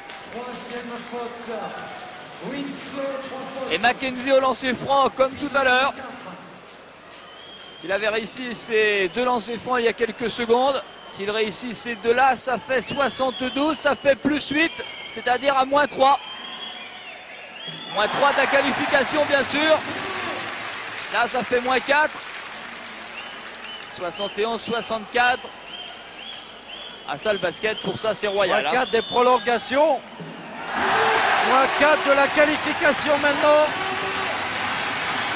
Et Mackenzie au lancer franc comme tout à l'heure. Il avait réussi ses 2 lancers francs il y a quelques secondes. S'il réussit ces 2-là, ça fait 72, ça fait +8, c'est-à-dire à -3. -3 de la qualification, bien sûr. Là, ça fait -4. 71-64. Ah ça, le basket, pour ça, c'est royal. -4 des prolongations. -4 de la qualification maintenant.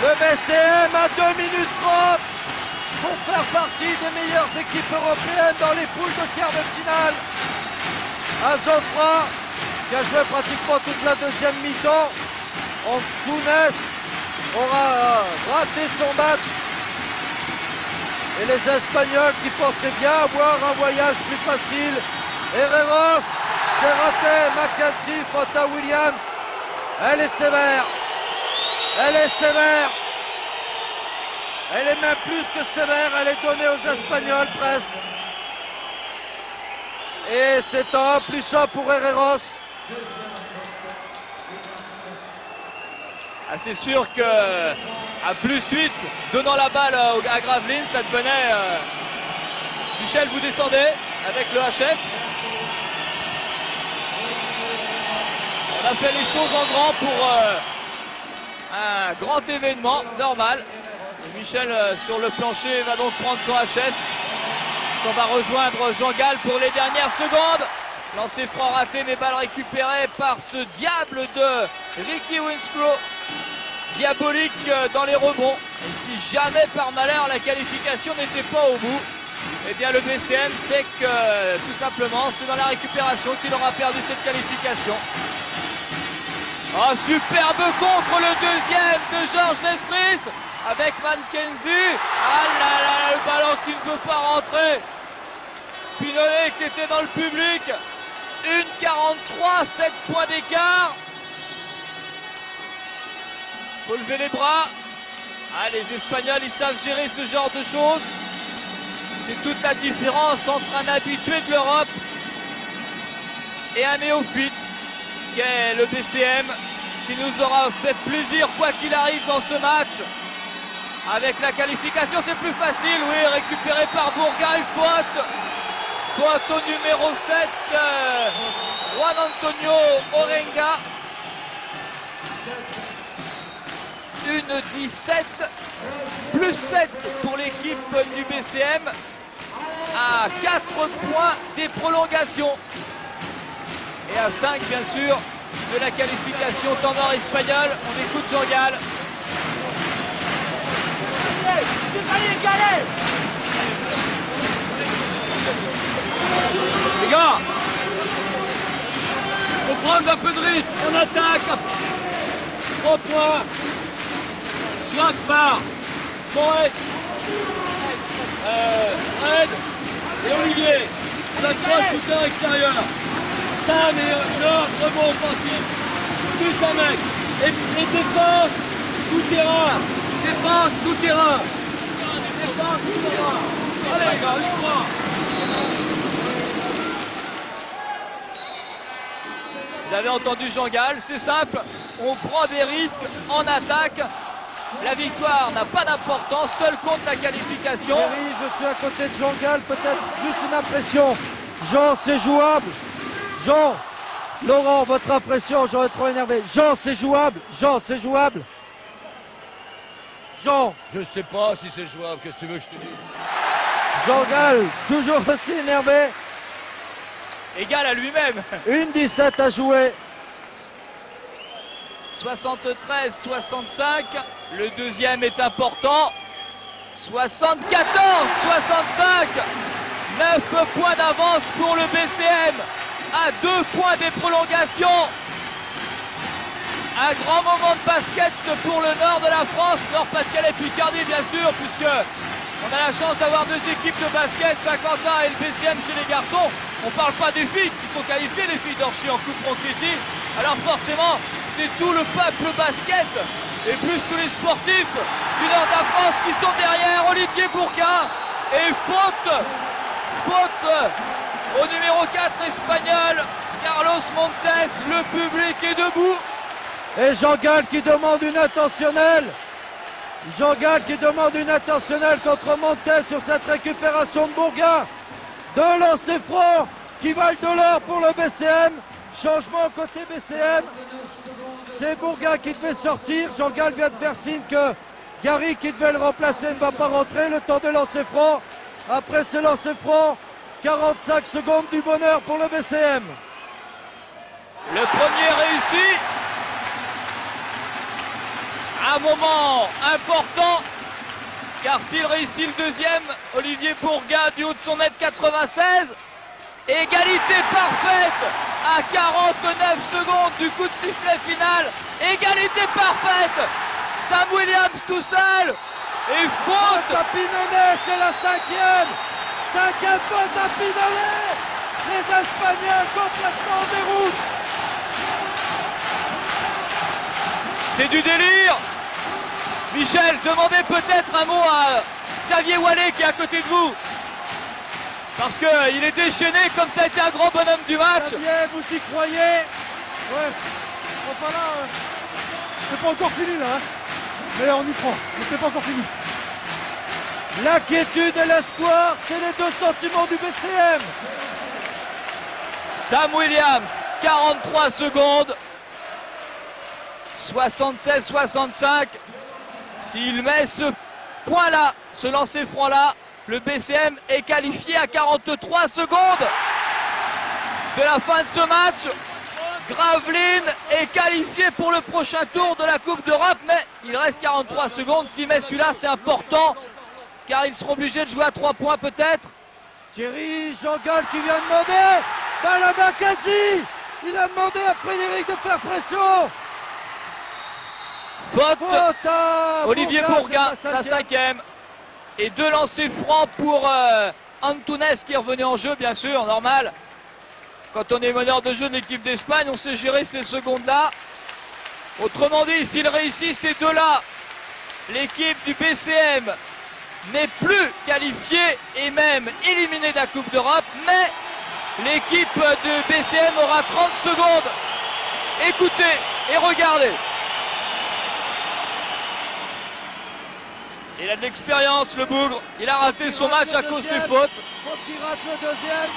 Le BCM à 2 minutes 30 pour faire partie des meilleures équipes européennes dans les poules de quart de finale. Azofra, qui a joué pratiquement toute la deuxième mi-temps, en Tunis, aura raté son match. Et les Espagnols qui pensaient bien avoir un voyage plus facile. Herreros, c'est raté. Mackenzie, faute à Williams. Elle est sévère. Elle est sévère. Elle est même plus que sévère. Elle est donnée aux Espagnols presque. Et c'est un 1+1 pour Herreros. Ah, c'est sûr que à +8, donnant la balle à Gravelines, ça devenait... Michel, vous descendez avec le HF. On a fait les choses en grand pour un grand événement normal. Et Michel sur le plancher va donc prendre son HF. Ça va rejoindre Jean-Gall pour les dernières secondes. Lancé franc raté, mais balle récupérée par ce diable de Ricky Winslow. Diabolique dans les rebonds. Et si jamais par malheur la qualification n'était pas au bout, eh bien le BCM sait que tout simplement c'est dans la récupération qu'il aura perdu cette qualification. Oh, superbe contre le deuxième de Georges Vestris avec Mackenzie. Ah là là, le ballon qui ne veut pas rentrer. Pinolet qui était dans le public. 1,43, 7 points d'écart. Faut lever les bras. Ah, les Espagnols, ils savent gérer ce genre de choses. C'est toute la différence entre un habitué de l'Europe et un néophyte qu'est le BCM, qui nous aura fait plaisir quoi qu'il arrive dans ce match. Avec la qualification, c'est plus facile. Oui, récupéré par Bourgail, faute. Faute au numéro 7, Juan Antonio Orenga. 1,17 +7 pour l'équipe du BCM à 4 points des prolongations et à 5 bien sûr de la qualification temps nord espagnol. On écoute Jean-Gall. Les gars, il faut prendre un peu de risque. On attaque. 3 points. Soit par Forest, Red et Olivier. On a 3 shooters extérieurs. Sam et Georges, rebond offensif. Plus un mec. Et défense, tout terrain. Défense, tout terrain. Défense, tout terrain. Allez les gars, on y croit. Vous avez entendu Jean-Gall, c'est simple. On prend des risques en attaque. La victoire n'a pas d'importance, seul compte la qualification. Thierry, je suis à côté de Jean-Gall, peut-être juste une impression. Jean, c'est jouable. Jean, Laurent, votre impression, j'aurais trop énervé. Jean, c'est jouable. Jean, c'est jouable. Jean. Je sais pas si c'est jouable, qu'est-ce que tu veux que je te dise? Jean-Gall, toujours aussi énervé. Égal à lui-même. 1,17 à jouer. 73-65. Le deuxième est important. 74-65. 9 points d'avance pour le BCM. À 2 points des prolongations. Un grand moment de basket pour le nord de la France, Nord-Pas-de-Calais, Picardie bien sûr, puisque on a la chance d'avoir deux équipes de basket, Saint-Quentin et le BCM chez les garçons. On parle pas des filles qui sont qualifiées, les filles d'Orchy en Coupe Ronchetti. Alors forcément, c'est tout le peuple basket et plus tous les sportifs du nord de la France qui sont derrière. Olivier Bourga et faute au numéro 4 espagnol, Carlos Montes. Le public est debout. Et Jean Gall qui demande une intentionnelle. Jean Gall qui demande une intentionnelle contre Montes sur cette récupération de Bourga. Deux lancers francs qui valent de l'or pour le BCM. Changement côté BCM. C'est Bourga qui devait sortir. Jean Gall vient de faire signe que Gary qui devait le remplacer ne va pas rentrer. Le temps de lancer franc. Après ce lancer franc, 45 secondes du bonheur pour le BCM. Le premier réussi. Un moment important, car s'il réussit le deuxième, Olivier Bourga du haut de son mètre 96, égalité parfaite à 49 secondes du coup de sifflet final, égalité parfaite, Sam Williams tout seul, et faute à Pinolet, c'est la cinquième faute à Pinolet, les Espagnols complètement en déroute. C'est du délire. Michel, demandez peut-être un mot à Xavier Wallet qui est à côté de vous. Parce qu'il est déchaîné comme ça a été un grand bonhomme du match. Xavier, vous y croyez? Ouais. Enfin là, c'est pas encore fini là. Hein. Mais on y croit. Mais c'est pas encore fini. L'inquiétude et l'espoir, c'est les deux sentiments du BCM. Sam Williams, 43 secondes. 76-65. S'il met ce point-là, ce lancer franc-là, le BCM est qualifié à 43 secondes de la fin de ce match. Gravelines est qualifié pour le prochain tour de la Coupe d'Europe, mais il reste 43 secondes. S'il met celui-là, c'est important, car ils seront obligés de jouer à 3 points peut-être. Thierry Jean Gall qui vient demander dans la Mackenzie. Il a demandé à Frédéric de faire pression. Faute, Olivier Bourga, sa cinquième. Et deux lancers francs pour Antunes qui est revenu en jeu, bien sûr, normal. Quand on est meneur de jeu de l'équipe d'Espagne, on sait gérer ces secondes-là. Autrement dit, s'il réussit ces deux-là, l'équipe du BCM n'est plus qualifiée et même éliminée de la Coupe d'Europe, mais l'équipe de BCM aura 30 secondes. Écoutez et regardez. Il a de l'expérience, le bougre. Il a raté son match à cause des fautes. Faut qu'il rate le deuxième.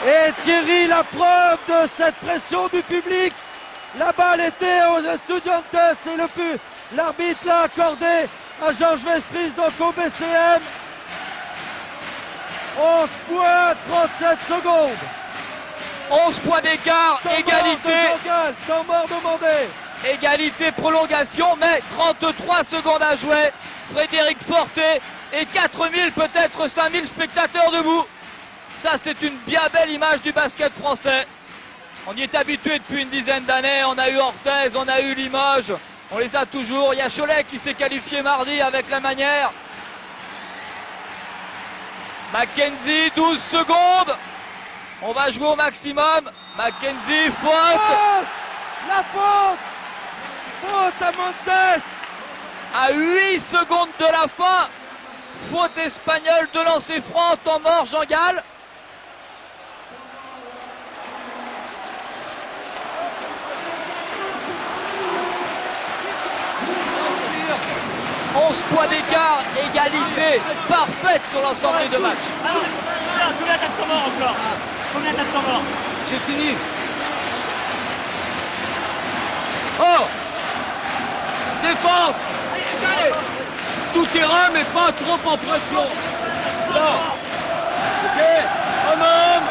Et Thierry, la preuve de cette pression du public. La balle était aux Estudiantes et l'arbitre l'a accordé à Georges Vestris, donc au BCM. 11 points, 37 secondes. 11 points d'écart, égalité. Temps mort demandé. Égalité, prolongation, mais 33 secondes à jouer. Frédéric Forté et 4000, peut-être 5000 spectateurs debout. Ça, c'est une bien belle image du basket français. On y est habitué depuis une dizaine d'années. On a eu Orthez, on a eu Limoges. On les a toujours. Il y a Cholet qui s'est qualifié mardi avec la manière. Mackenzie, 12 secondes. On va jouer au maximum. Mackenzie, faute. La faute. Faute à Montes. À 8 secondes de la fin. Faute espagnole de lancer franc, temps mort, Jean Gall. Points d'écart, égalité parfaite sur l'ensemble des deux matchs. Combien t'as de temps mort encore? Combien t'as de temps mort? J'ai fini. Oh! Défense! Tout terrain, mais pas trop en pression. Non. Ok. Homme homme.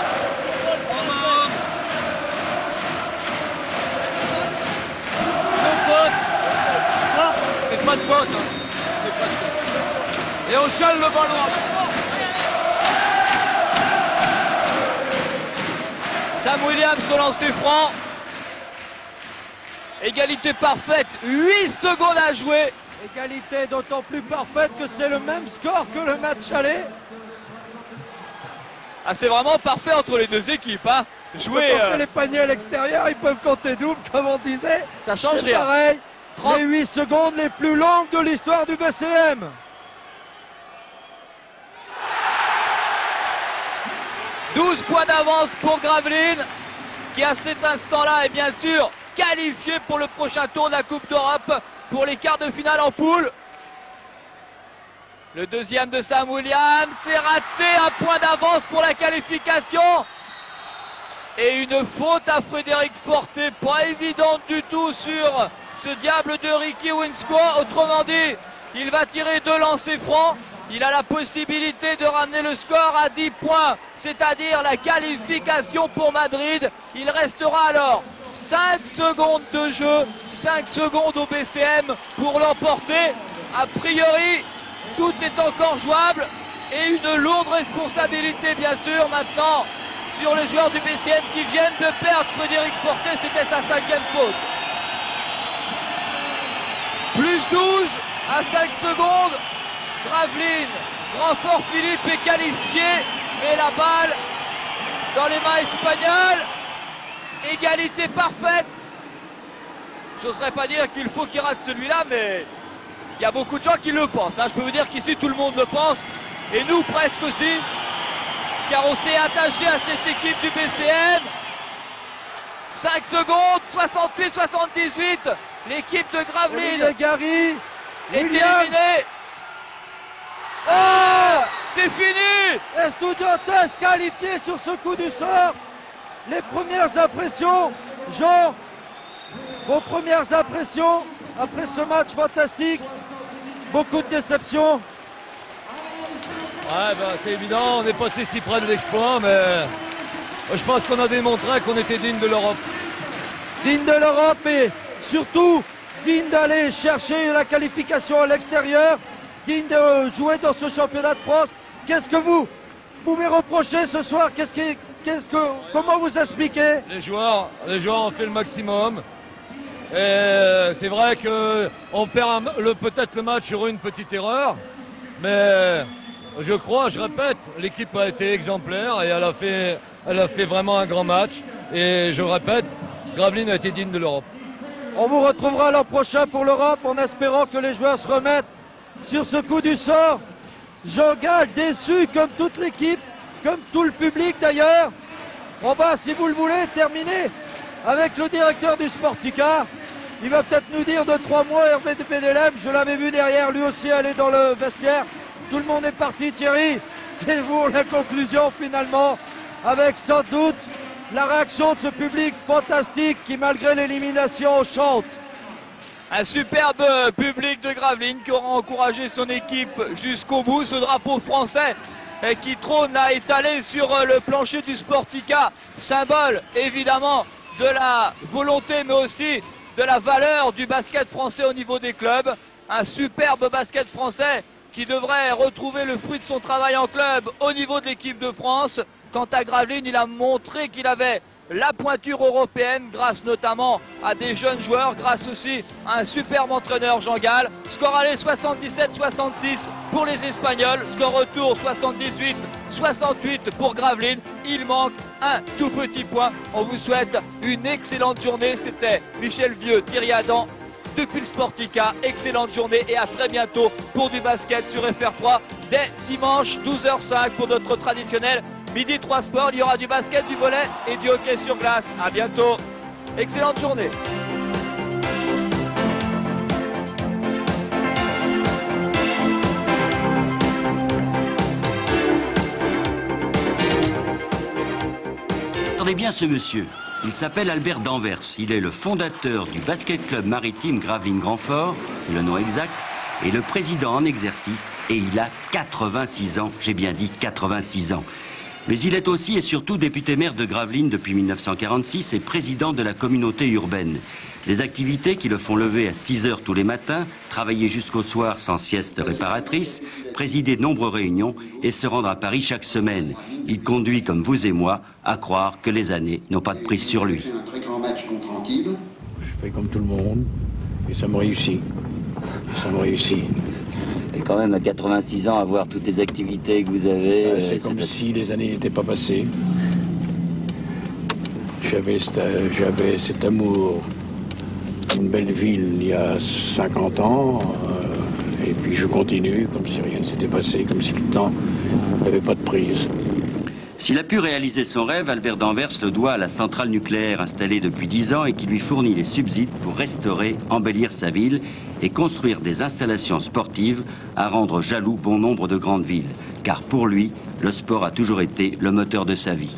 Pas de faute. Faites pas de faute. le ballon. Sam Williams au lancer franc. Égalité parfaite, 8 secondes à jouer. Égalité d'autant plus parfaite que c'est le même score que le match aller. Ah, c'est vraiment parfait entre les deux équipes. Hein. Jouer, les paniers à l'extérieur, ils peuvent compter double, comme on disait. Ça change C'est rien. pareil. 30. Les 8 secondes les plus longues de l'histoire du BCM. « 12 points d'avance pour Gravelines, qui à cet instant-là est bien sûr qualifié pour le prochain tour de la Coupe d'Europe pour les quarts de finale en poule. Le deuxième de Sam Williams, c'est raté, un point d'avance pour la qualification. Et une faute à Frédéric Forté, pas évidente du tout sur ce diable de Ricky Winscoe. Autrement dit, il va tirer 2 lancers francs. Il a la possibilité de ramener le score à 10 points, c'est-à-dire la qualification pour Madrid. Il restera alors 5 secondes de jeu, 5 secondes au BCM pour l'emporter. A priori, tout est encore jouable et une lourde responsabilité bien sûr maintenant sur les joueurs du BCM qui viennent de perdre Frédéric Forté, c'était sa 5e faute. Plus 12 à 5 secondes. Gravelines, Grand-Fort Philippe est qualifié, mais la balle dans les mains espagnoles. Égalité parfaite. J'oserais pas dire qu'il faut qu'il rate celui-là, mais il y a beaucoup de gens qui le pensent. Hein. Je peux vous dire qu'ici tout le monde le pense, et nous presque aussi, car on s'est attaché à cette équipe du BCM. 5 secondes, 68-78. L'équipe de Gravelines Gary, est éliminée. Oh, c'est fini. Estudiantes qualifié sur ce coup du sort. Les premières impressions, Jean, vos premières impressions après ce match fantastique, beaucoup de déception. Ouais, ben, c'est évident, on est passé si près de l'exploit, mais je pense qu'on a démontré qu'on était digne de l'Europe. Digne de l'Europe et surtout digne d'aller chercher la qualification à l'extérieur, digne de jouer dans ce championnat de France. Qu'est-ce que vous pouvez reprocher ce soir? Comment vous expliquez? Les joueurs ont fait le maximum. Et c'est vrai qu'on perd peut-être le match sur une petite erreur, mais je répète, l'équipe a été exemplaire et elle a fait vraiment un grand match. Et je répète, Gravelines a été digne de l'Europe. On vous retrouvera l'an prochain pour l'Europe en espérant que les joueurs se remettent sur ce coup du sort. Jean Gall déçu comme toute l'équipe, comme tout le public d'ailleurs. On va, si vous le voulez, terminer avec le directeur du Sportica. Il va peut-être nous dire de 3 mots, Hervé de Pédélem. Je l'avais vu derrière, lui aussi aller dans le vestiaire. Tout le monde est parti, Thierry. C'est vous la conclusion finalement, avec sans doute la réaction de ce public fantastique qui, malgré l'élimination, chante. Un superbe public de Gravelines qui aura encouragé son équipe jusqu'au bout. Ce drapeau français qui trône là étalé sur le plancher du Sportica, symbole évidemment de la volonté mais aussi de la valeur du basket français au niveau des clubs. Un superbe basket français qui devrait retrouver le fruit de son travail en club au niveau de l'équipe de France. Quant à Gravelines, il a montré qu'il avait la pointure européenne grâce notamment à des jeunes joueurs, grâce aussi à un superbe entraîneur Jean Gall. Score aller 77-66 pour les Espagnols, score retour 78-68 pour Gravelines. Il manque un tout petit point. On vous souhaite une excellente journée. C'était Michel Vieux, Thierry Adam depuis le Sportica. Excellente journée et à très bientôt pour du basket sur FR3 dès dimanche 12h05 pour notre traditionnel Midi 3 Sport. Il y aura du basket, du volley et du hockey sur glace. À bientôt. Excellente journée. Regardez bien ce monsieur. Il s'appelle Albert Danvers. Il est le fondateur du basket club maritime Gravelines-Grand-Fort, c'est le nom exact, et le président en exercice. Et il a 86 ans. J'ai bien dit 86 ans. Mais il est aussi et surtout député-maire de Gravelines depuis 1946 et président de la communauté urbaine. Des activités qui le font lever à 6 heures tous les matins, travailler jusqu'au soir sans sieste réparatrice, présider de nombreuses réunions et se rendre à Paris chaque semaine. Il conduit, comme vous et moi, à croire que les années n'ont pas de prise sur lui. Un très grand match contre Antibes. Je fais comme tout le monde et ça me réussit. Et quand même, à 86 ans, avoir toutes les activités que vous avez... C'est comme si les années n'étaient pas passées. J'avais cet amour d'une belle ville il y a 50 ans, et puis je continue comme si rien ne s'était passé, comme si le temps n'avait pas de prise. S'il a pu réaliser son rêve, Albert d'Anvers le doit à la centrale nucléaire installée depuis 10 ans et qui lui fournit les subsides pour restaurer, embellir sa ville et construire des installations sportives à rendre jaloux bon nombre de grandes villes. Car pour lui, le sport a toujours été le moteur de sa vie.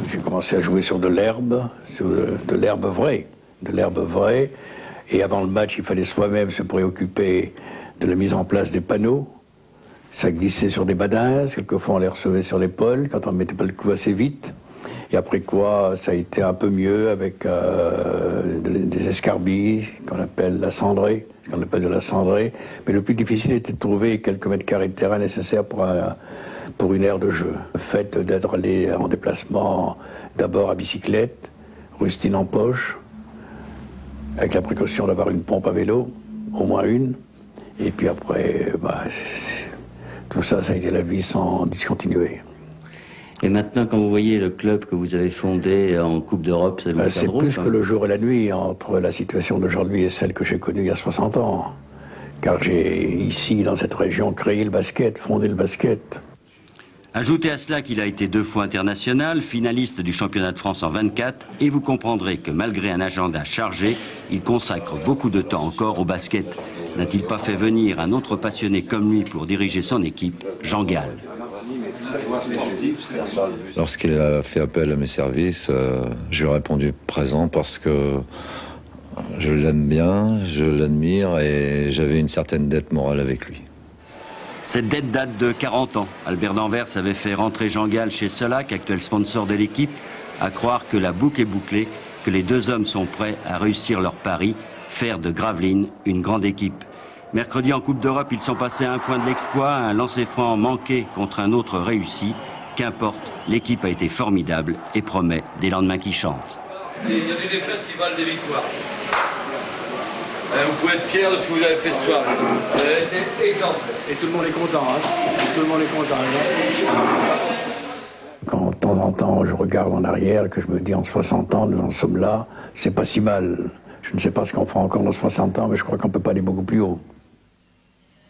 J'ai commencé à jouer sur de l'herbe vraie. Et avant le match, il fallait soi-même se préoccuper de la mise en place des panneaux. Ça glissait sur des badins, quelquefois on les recevait sur l'épaule quand on ne mettait pas le clou assez vite. Et après quoi, ça a été un peu mieux avec des escarbilles qu'on appelle la cendrée, ce qu'on appelle de la cendrée. Mais le plus difficile était de trouver quelques mètres carrés de terrain nécessaires pour une aire de jeu. Le fait d'être allé en déplacement d'abord à bicyclette, rustine en poche, avec la précaution d'avoir une pompe à vélo, au moins une. Et puis après, tout ça, ça a été la vie sans discontinuer. Et maintenant, quand vous voyez le club que vous avez fondé en Coupe d'Europe, ça vous fait C'est drôle, plus que le jour et la nuit entre la situation d'aujourd'hui et celle que j'ai connue il y a 60 ans. Car j'ai ici, dans cette région, créé le basket, fondé le basket. Ajoutez à cela qu'il a été 2 fois international, finaliste du championnat de France en 24, et vous comprendrez que malgré un agenda chargé, il consacre beaucoup de temps encore au basket. N'a-t-il pas fait venir un autre passionné comme lui pour diriger son équipe, Jean Gall? Lorsqu'il a fait appel à mes services, je lui ai répondu présent parce que je l'aime bien, je l'admire et j'avais une certaine dette morale avec lui. Cette dette date de 40 ans. Albert d'Anvers avait fait rentrer Jean Gall chez Solac, actuel sponsor de l'équipe, à croire que la boucle est bouclée, que les deux hommes sont prêts à réussir leur pari, faire de Gravelines une grande équipe. Mercredi en Coupe d'Europe, ils sont passés à un point de l'exploit, un lancer-franc manqué contre un autre réussi. Qu'importe, l'équipe a été formidable et promet des lendemains qui chantent. Il y a des défaites qui valent des victoires. Vous pouvez être fiers de ce que vous avez fait ce soir. Vous avez été exemplaire. Et tout le monde est content, Tout le monde est content, Quand de temps en temps je regarde en arrière et que je me dis en 60 ans, nous en sommes là, c'est pas si mal. Je ne sais pas ce qu'on fera encore dans 60 ans, mais je crois qu'on ne peut pas aller beaucoup plus haut.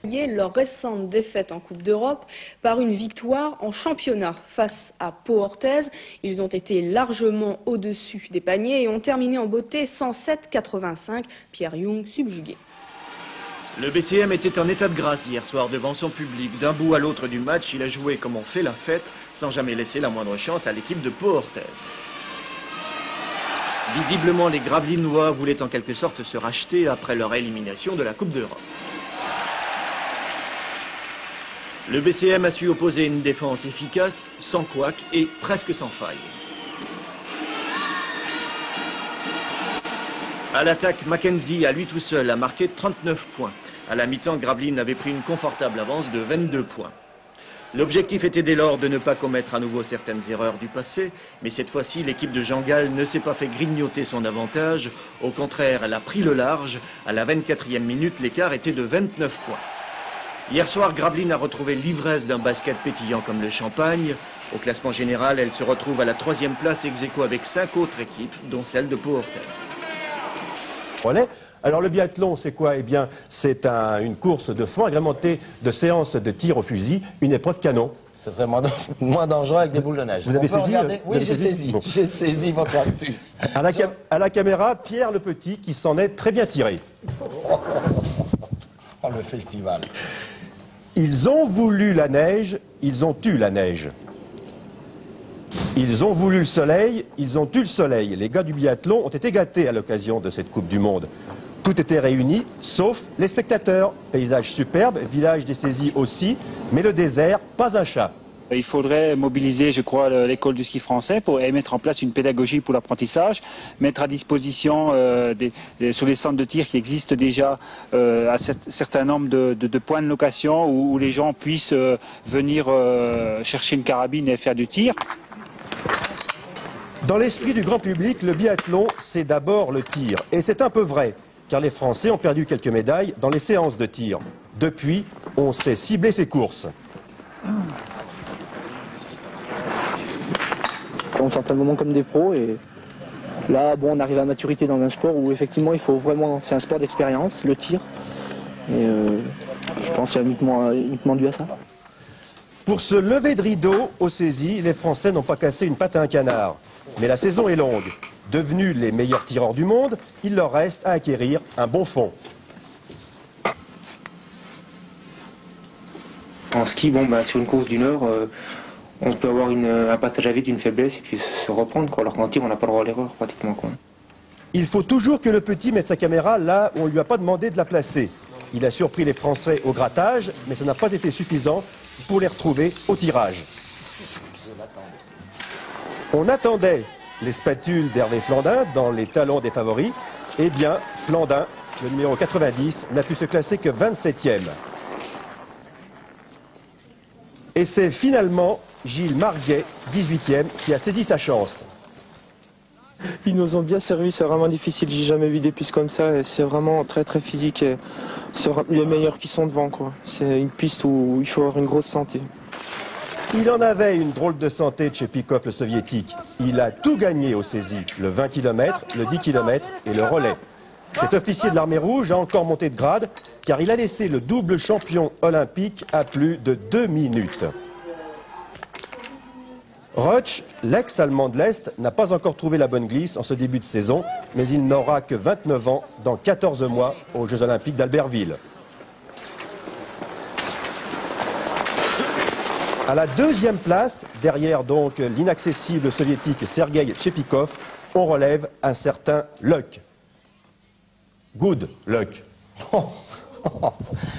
Leur récente défaite en Coupe d'Europe par une victoire en championnat face à Pau Orthez. Ils ont été largement au-dessus des paniers et ont terminé en beauté 107-85. Pierre Young subjugué. Le BCM était en état de grâce hier soir devant son public. D'un bout à l'autre du match, il a joué comme on fait la fête, sans jamais laisser la moindre chance à l'équipe de Pau Orthez. Visiblement, les Gravelinois voulaient en quelque sorte se racheter après leur élimination de la Coupe d'Europe. Le BCM a su opposer une défense efficace, sans couac et presque sans faille. À l'attaque, Mackenzie, à lui tout seul, a marqué 39 points. À la mi-temps, Gravelines avait pris une confortable avance de 22 points. L'objectif était dès lors de ne pas commettre à nouveau certaines erreurs du passé, mais cette fois-ci, l'équipe de Jean Gall ne s'est pas fait grignoter son avantage. Au contraire, elle a pris le large. À la 24e minute, l'écart était de 29 points. Hier soir, Gravelines a retrouvé l'ivresse d'un basket pétillant comme le champagne. Au classement général, elle se retrouve à la 3e place ex aequo avec 5 autres équipes, dont celle de Pau Orthez. Alors le biathlon, c'est quoi? Eh bien, c'est une course de fond agrémentée de séances de tir au fusil, une épreuve canon. Ce serait moins dangereux avec des boules de neige. Vous avez saisi? Oui, j'ai saisi. Bon. J'ai saisi votre actus. À la caméra, Pierre le Petit qui s'en est très bien tiré. Oh, le festival. Ils ont voulu la neige, ils ont eu la neige. Ils ont voulu le soleil, ils ont eu le soleil. Les gars du biathlon ont été gâtés à l'occasion de cette Coupe du Monde. Tout était réuni, sauf les spectateurs. Paysage superbe, village dessaisi aussi, mais le désert, pas un chat. Il faudrait mobiliser, je crois, l'école du ski français pour mettre en place une pédagogie pour l'apprentissage, mettre à disposition sur les centres de tir qui existent déjà un certain nombre de points de location où les gens puissent venir chercher une carabine et faire du tir. Dans l'esprit du grand public, le biathlon, c'est d'abord le tir. Et c'est un peu vrai, car les Français ont perdu quelques médailles dans les séances de tir. Depuis, on sait cibler ces courses. On s'entraîne vraiment comme des pros et là, bon, on arrive à maturité dans un sport où effectivement il faut vraiment, c'est un sport d'expérience, le tir. Et je pense que c'est uniquement dû à ça. Pour se lever de rideau au saisie, les Français n'ont pas cassé une patte à un canard. Mais la saison est longue. Devenus les meilleurs tireurs du monde, il leur reste à acquérir un bon fond. En ski, bon, sur une course d'une heure, on peut avoir un passage à vide, une faiblesse et puis se reprendre, quoi. Alors qu'en tir, on n'a pas le droit à l'erreur pratiquement, quoi. Il faut toujours que le petit mette sa caméra là où on ne lui a pas demandé de la placer. Il a surpris les Français au grattage, mais ça n'a pas été suffisant pour les retrouver au tirage. On attendait les spatules d'Hervé Flandin dans les talons des favoris. Eh bien, Flandin, le numéro 90, n'a pu se classer que 27e. Et c'est finalement Gilles Marguet, 18e, qui a saisi sa chance. Ils nous ont bien servi, c'est vraiment difficile, j'ai jamais vu des pistes comme ça, et c'est vraiment très très physique, et c'est les meilleurs qui sont devant, quoi. C'est une piste où il faut avoir une grosse santé. Il en avait une drôle de santé de chez Pikov le soviétique. Il a tout gagné au saisie, le 20 km, le 10 km et le relais. Cet officier de l'armée rouge a encore monté de grade, car il a laissé le double champion olympique à plus de 2 minutes. Rutsch, l'ex-allemand de l'Est, n'a pas encore trouvé la bonne glisse en ce début de saison, mais il n'aura que 29 ans dans 14 mois aux Jeux Olympiques d'Albertville. À la deuxième place, derrière donc l'inaccessible soviétique Sergueï Tchepikov, on relève un certain Luck. Good Luck.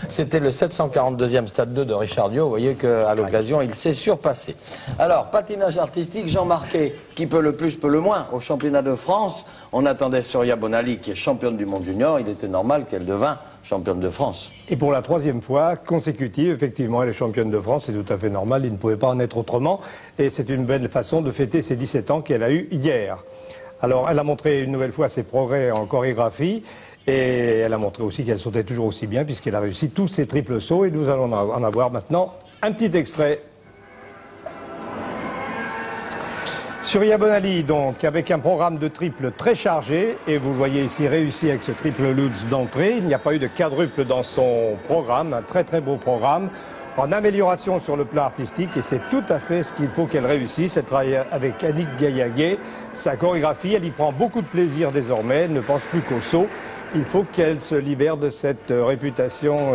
C'était le 742e stade 2 de Richard Diot. Vous voyez qu'à l'occasion, il s'est surpassé. Alors, patinage artistique, Jean Marquet, qui peut le plus, peut le moins. Au championnat de France, on attendait Surya Bonali, qui est championne du monde junior. Il était normal qu'elle devint championne de France. Et pour la troisième fois consécutive, effectivement, elle est championne de France. C'est tout à fait normal. Il ne pouvait pas en être autrement. Et c'est une belle façon de fêter ses 17 ans qu'elle a eu hier. Alors, elle a montré une nouvelle fois ses progrès en chorégraphie. Et elle a montré aussi qu'elle sautait toujours aussi bien puisqu'elle a réussi tous ses triples sauts. Et nous allons en avoir maintenant un petit extrait. Surya Bonali, donc, avec un programme de triple très chargé. Et vous le voyez ici réussi avec ce triple Lutz d'entrée. Il n'y a pas eu de quadruple dans son programme. Un très très beau programme. En amélioration sur le plan artistique, et c'est tout à fait ce qu'il faut qu'elle réussisse. Elle travaille avec Annick Gaillaguet, sa chorégraphie, elle y prend beaucoup de plaisir désormais, elle ne pense plus qu'au saut. Il faut qu'elle se libère de cette réputation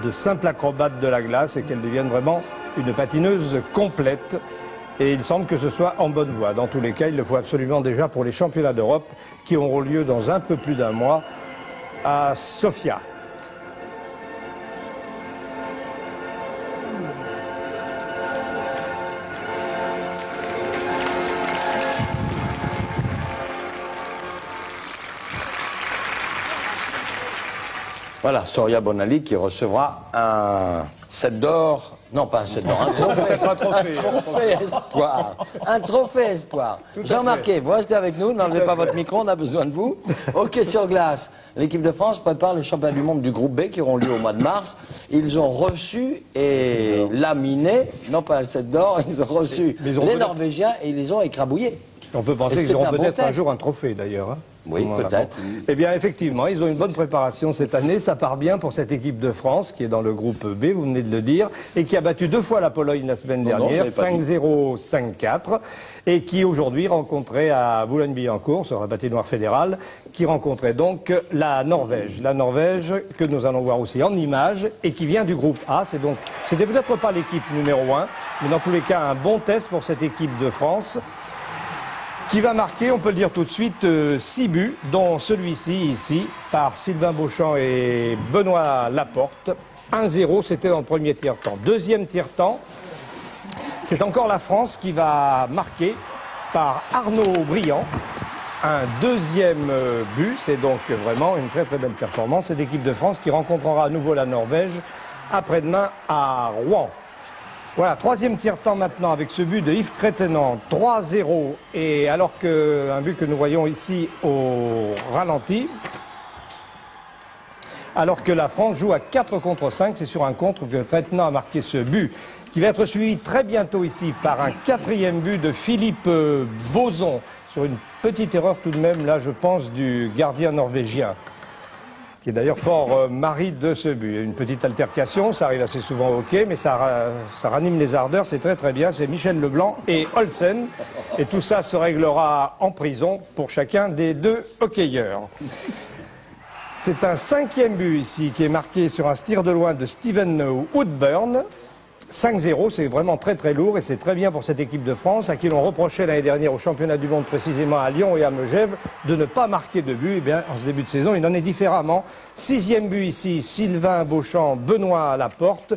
de simple acrobate de la glace et qu'elle devienne vraiment une patineuse complète. Et il semble que ce soit en bonne voie. Dans tous les cas, il le faut absolument déjà pour les championnats d'Europe qui auront lieu dans un peu plus d'un mois à Sofia. Voilà, Surya Bonali qui recevra un set d'or, non pas un set d'or, un trophée espoir. Un trophée espoir. Jean Marquet, vous restez avec nous, n'enlevez pas votre micro, on a besoin de vous. Hockey sur glace, l'équipe de France prépare les championnats du monde du groupe B qui auront lieu au mois de mars. Ils ont reçu et laminé, non pas un set d'or, ils ont reçu les Norvégiens et ils les ont écrabouillés. On peut penser qu'ils auront peut-être un jour un trophée d'ailleurs. Hein. Oui, peut-être. Eh bien, effectivement, ils ont une bonne préparation cette année. Ça part bien pour cette équipe de France qui est dans le groupe B, vous venez de le dire, et qui a battu 2 fois la Pologne la semaine dernière, 5-0, 5-4, et qui aujourd'hui rencontrait à Boulogne-Billancourt, sur la patinoire fédérale, qui rencontrait donc la Norvège. La Norvège que nous allons voir aussi en images et qui vient du groupe A. C'était peut-être pas l'équipe numéro 1, mais dans tous les cas, un bon test pour cette équipe de France, qui va marquer, on peut le dire tout de suite, 6 buts, dont celui-ci ici, par Sylvain Beauchamp et Benoît Laporte. 1-0, c'était dans le premier tiers-temps. Deuxième tiers-temps, c'est encore la France qui va marquer par Arnaud Briand. Un deuxième but, c'est donc vraiment une très très belle performance. Cette équipe de France qui rencontrera à nouveau la Norvège après-demain à Rouen. Voilà, troisième tiers-temps maintenant avec ce but de Yves Crétenant, 3-0. Et alors qu'un but que nous voyons ici au ralenti, alors que la France joue à 4 contre 5, c'est sur un contre que Crétenant a marqué ce but, qui va être suivi très bientôt ici par un quatrième but de Philippe Boson, sur une petite erreur tout de même, là je pense, du gardien norvégien, qui est d'ailleurs fort mari de ce but. Une petite altercation, ça arrive assez souvent au hockey, mais ça ranime les ardeurs, c'est très très bien. C'est Michel Leblanc et Olsen. Et tout ça se réglera en prison pour chacun des deux hockeyeurs. C'est un cinquième but ici qui est marqué sur un tir de loin de Steven Woodburn. 5-0, c'est vraiment très très lourd et c'est très bien pour cette équipe de France à qui l'on reprochait l'année dernière au championnat du monde, précisément à Lyon et à Megève, de ne pas marquer de but. Eh bien, en ce début de saison, il en est différemment. Sixième but ici, Sylvain Beauchamp, Benoît Laporte,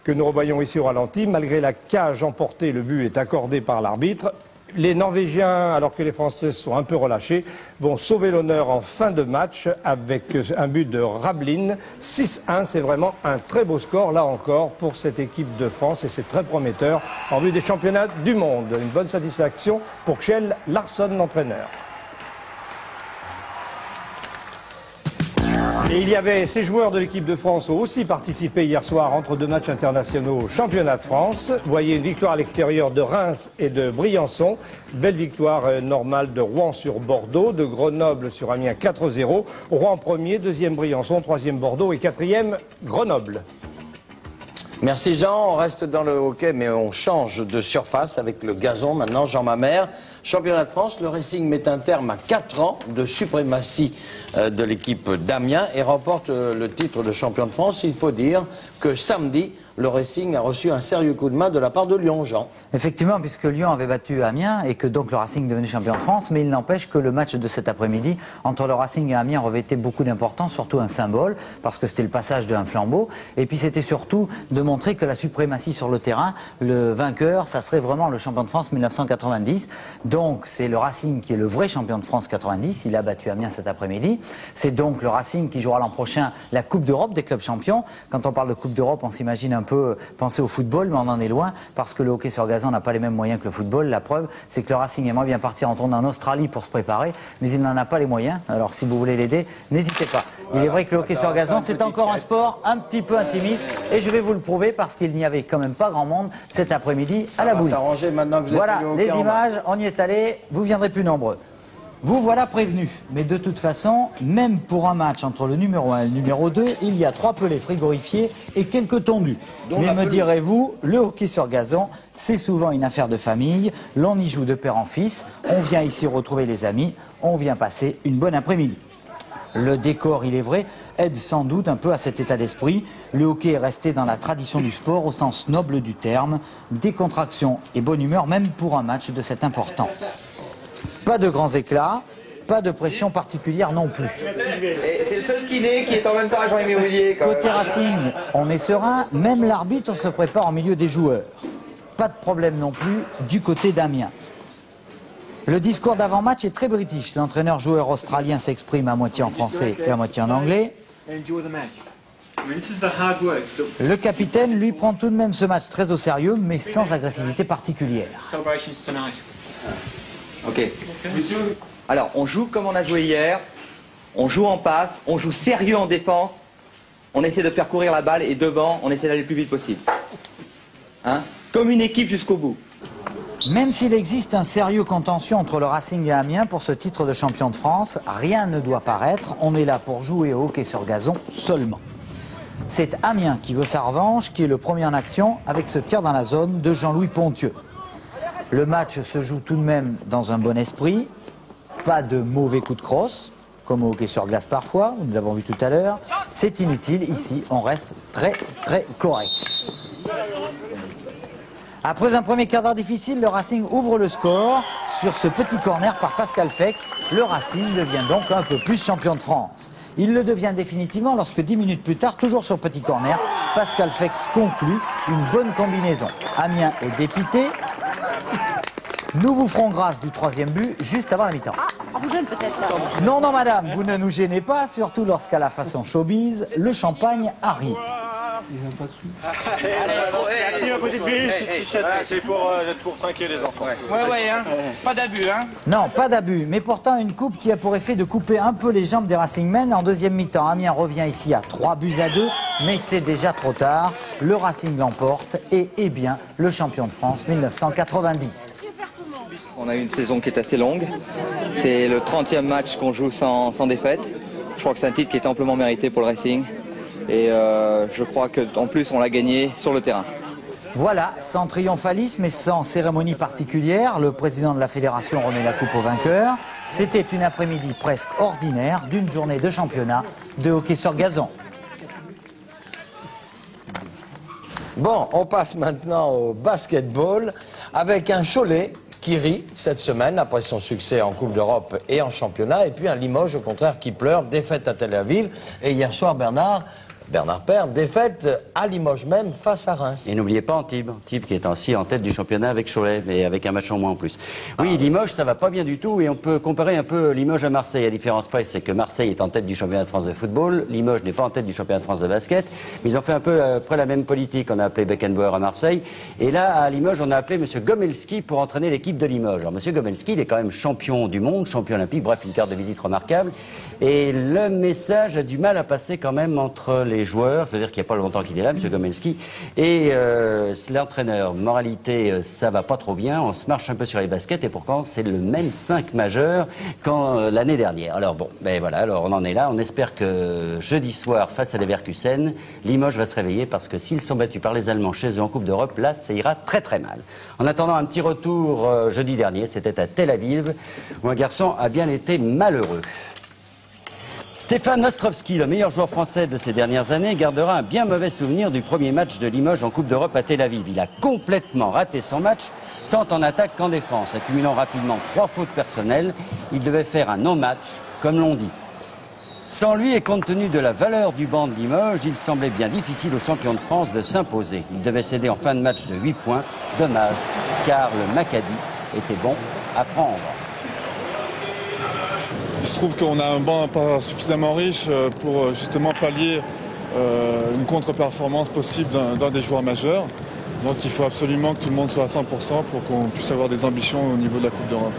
que nous revoyons ici au ralenti. Malgré la cage emportée, le but est accordé par l'arbitre. Les Norvégiens, alors que les Français sont un peu relâchés, vont sauver l'honneur en fin de match avec un but de Rablin. 6-1, c'est vraiment un très beau score, là encore, pour cette équipe de France et c'est très prometteur en vue des championnats du monde. Une bonne satisfaction pour Kjell Larsson, l'entraîneur. Et il y avait ces joueurs de l'équipe de France ont aussi participé hier soir entre deux matchs internationaux au championnat de France. Vous voyez une victoire à l'extérieur de Reims et de Briançon. Belle victoire normale de Rouen sur Bordeaux, de Grenoble sur Amiens 4-0. Rouen premier, deuxième Briançon, troisième Bordeaux et quatrième Grenoble. Merci Jean, on reste dans le hockey mais on change de surface avec le gazon maintenant. Jean Mamère, championnat de France, le Racing met un terme à 4 ans de suprématie de l'équipe d'Amiens et remporte le titre de champion de France. Il faut dire que samedi, le Racing a reçu un sérieux coup de main de la part de Lyon, Jean. Effectivement, puisque Lyon avait battu Amiens et que donc le Racing devenait champion de France, mais il n'empêche que le match de cet après-midi entre le Racing et Amiens revêtait beaucoup d'importance, surtout un symbole, parce que c'était le passage d'un flambeau, et puis c'était surtout de montrer que la suprématie sur le terrain, le vainqueur, ça serait vraiment le champion de France 1990. Donc c'est le Racing qui est le vrai champion de France 90, il a battu Amiens cet après-midi. C'est donc le Racing qui jouera l'an prochain la Coupe d'Europe des clubs champions. Quand on parle de Coupe d'Europe, on s'imagine un peu penser au football, mais on en est loin parce que le hockey sur gazon n'a pas les mêmes moyens que le football. La preuve, c'est que le Racing aimerait bien partir en tournée en Australie pour se préparer, mais il n'en a pas les moyens. Alors si vous voulez l'aider, n'hésitez pas. Il est vrai que le hockey sur gazon, c'est encore un sport un petit peu intimiste, et je vais vous le prouver parce qu'il n'y avait quand même pas grand monde cet après-midi à la boule. Maintenant que vous voilà, êtes les images, on y est allé, vous viendrez plus nombreux. Vous voilà prévenus, mais de toute façon, même pour un match entre le numéro 1 et le numéro 2, il y a 3 pelés frigorifiés et quelques tondus. Mais me direz-vous, le hockey sur gazon, c'est souvent une affaire de famille, l'on y joue de père en fils, on vient ici retrouver les amis, on vient passer une bonne après-midi. Le décor, il est vrai, aide sans doute un peu à cet état d'esprit. Le hockey est resté dans la tradition du sport au sens noble du terme, décontraction et bonne humeur même pour un match de cette importance. Pas de grands éclats, pas de pression particulière non plus. C'est le seul kiné qui est en même temps à Jean-Yves Moulier. Côté Racing, on est serein, même l'arbitre se prépare en milieu des joueurs. Pas de problème non plus du côté d'Amiens. Le discours d'avant-match est très british. L'entraîneur-joueur australien s'exprime à moitié en français et à moitié en anglais. Le capitaine, lui, prend tout de même ce match très au sérieux, mais sans agressivité particulière. Ok. Alors, on joue comme on a joué hier, on joue en passe, on joue sérieux en défense, on essaie de faire courir la balle et devant, on essaie d'aller le plus vite possible. Hein? Comme une équipe jusqu'au bout. Même s'il existe un sérieux contentieux entre le Racing et Amiens pour ce titre de champion de France, rien ne doit paraître, on est là pour jouer au hockey sur gazon seulement. C'est Amiens qui veut sa revanche, qui est le premier en action avec ce tir dans la zone de Jean-Louis Pontieux. Le match se joue tout de même dans un bon esprit, pas de mauvais coups de crosse, comme au hockey sur glace parfois, nous l'avons vu tout à l'heure. C'est inutile, ici on reste très très correct. Après un premier quart d'heure difficile, le Racing ouvre le score sur ce petit corner par Pascal Fex. Le Racing devient donc un peu plus champion de France. Il le devient définitivement lorsque 10 minutes plus tard, toujours sur petit corner, Pascal Fex conclut une bonne combinaison. Amiens est dépité. Nous vous ferons grâce du troisième but juste avant la mi-temps. Ah, on vous gêne peut-être là. Non, non madame, vous ne nous gênez pas, surtout lorsqu'à la façon showbiz, le champagne arrive. Ils n'ont pas de sous. Merci, ma petite fille. C'est pour tranquille les enfants. Ouais, hein. Pas d'abus, hein. Non, pas d'abus, mais pourtant une coupe qui a pour effet de couper un peu les jambes des Racingmen en deuxième mi-temps. Amiens revient ici à 3-2, mais c'est déjà trop tard. Le Racing l'emporte et est bien le champion de France 1990. On a eu une saison qui est assez longue. C'est le 30e match qu'on joue sans défaite. Je crois que c'est un titre qui est amplement mérité pour le Racing. Et je crois qu'en plus, on l'a gagné sur le terrain. Voilà, sans triomphalisme et sans cérémonie particulière, le président de la fédération remet la coupe au vainqueur. C'était une après-midi presque ordinaire d'une journée de championnat de hockey sur gazon. Bon, on passe maintenant au basketball avec un Cholet qui rit cette semaine après son succès en Coupe d'Europe et en championnat, et puis un Limoges au contraire qui pleure, défaite à Tel Aviv, et hier soir Bernard Père, défaite à Limoges même face à Reims. Et n'oubliez pas Antibes qui est aussi en tête du championnat avec Cholet, mais avec un match en moins en plus. Oui, Limoges, ça va pas bien du tout, et on peut comparer un peu Limoges à Marseille. La différence près, c'est que Marseille est en tête du championnat de France de football, Limoges n'est pas en tête du championnat de France de basket, mais ils ont fait un peu après la même politique. On a appelé Beckenbauer à Marseille, et là, à Limoges, on a appelé M. Gomelski pour entraîner l'équipe de Limoges. Alors, M. Gomelski, il est quand même champion du monde, champion olympique, bref, une carte de visite remarquable, et le message a du mal à passer quand même entre les joueurs, c'est-à-dire qu'il n'y a pas longtemps qu'il est là, M. Gomelski, et l'entraîneur. Moralité, ça va pas trop bien, on se marche un peu sur les baskets, et pourtant c'est le même 5 majeur qu'en l'année dernière. Alors bon, ben voilà, alors on en est là, on espère que jeudi soir, face à Leverkusen, Limoges va se réveiller, parce que s'ils sont battus par les Allemands chez eux en Coupe d'Europe, là, ça ira très très mal. En attendant, un petit retour jeudi dernier, c'était à Tel Aviv, où un garçon a bien été malheureux. Stéphane Ostrovski, le meilleur joueur français de ces dernières années, gardera un bien mauvais souvenir du premier match de Limoges en Coupe d'Europe à Tel Aviv. Il a complètement raté son match, tant en attaque qu'en défense. Accumulant rapidement 3 fautes personnelles, il devait faire un non-match, comme l'on dit. Sans lui, et compte tenu de la valeur du banc de Limoges, il semblait bien difficile aux champions de France de s'imposer. Il devait céder en fin de match de 8 points. Dommage, car le Maccabi était bon à prendre. Il se trouve qu'on a un banc pas suffisamment riche pour justement pallier une contre-performance possible d'un des joueurs majeurs. Donc il faut absolument que tout le monde soit à 100% pour qu'on puisse avoir des ambitions au niveau de la Coupe d'Europe.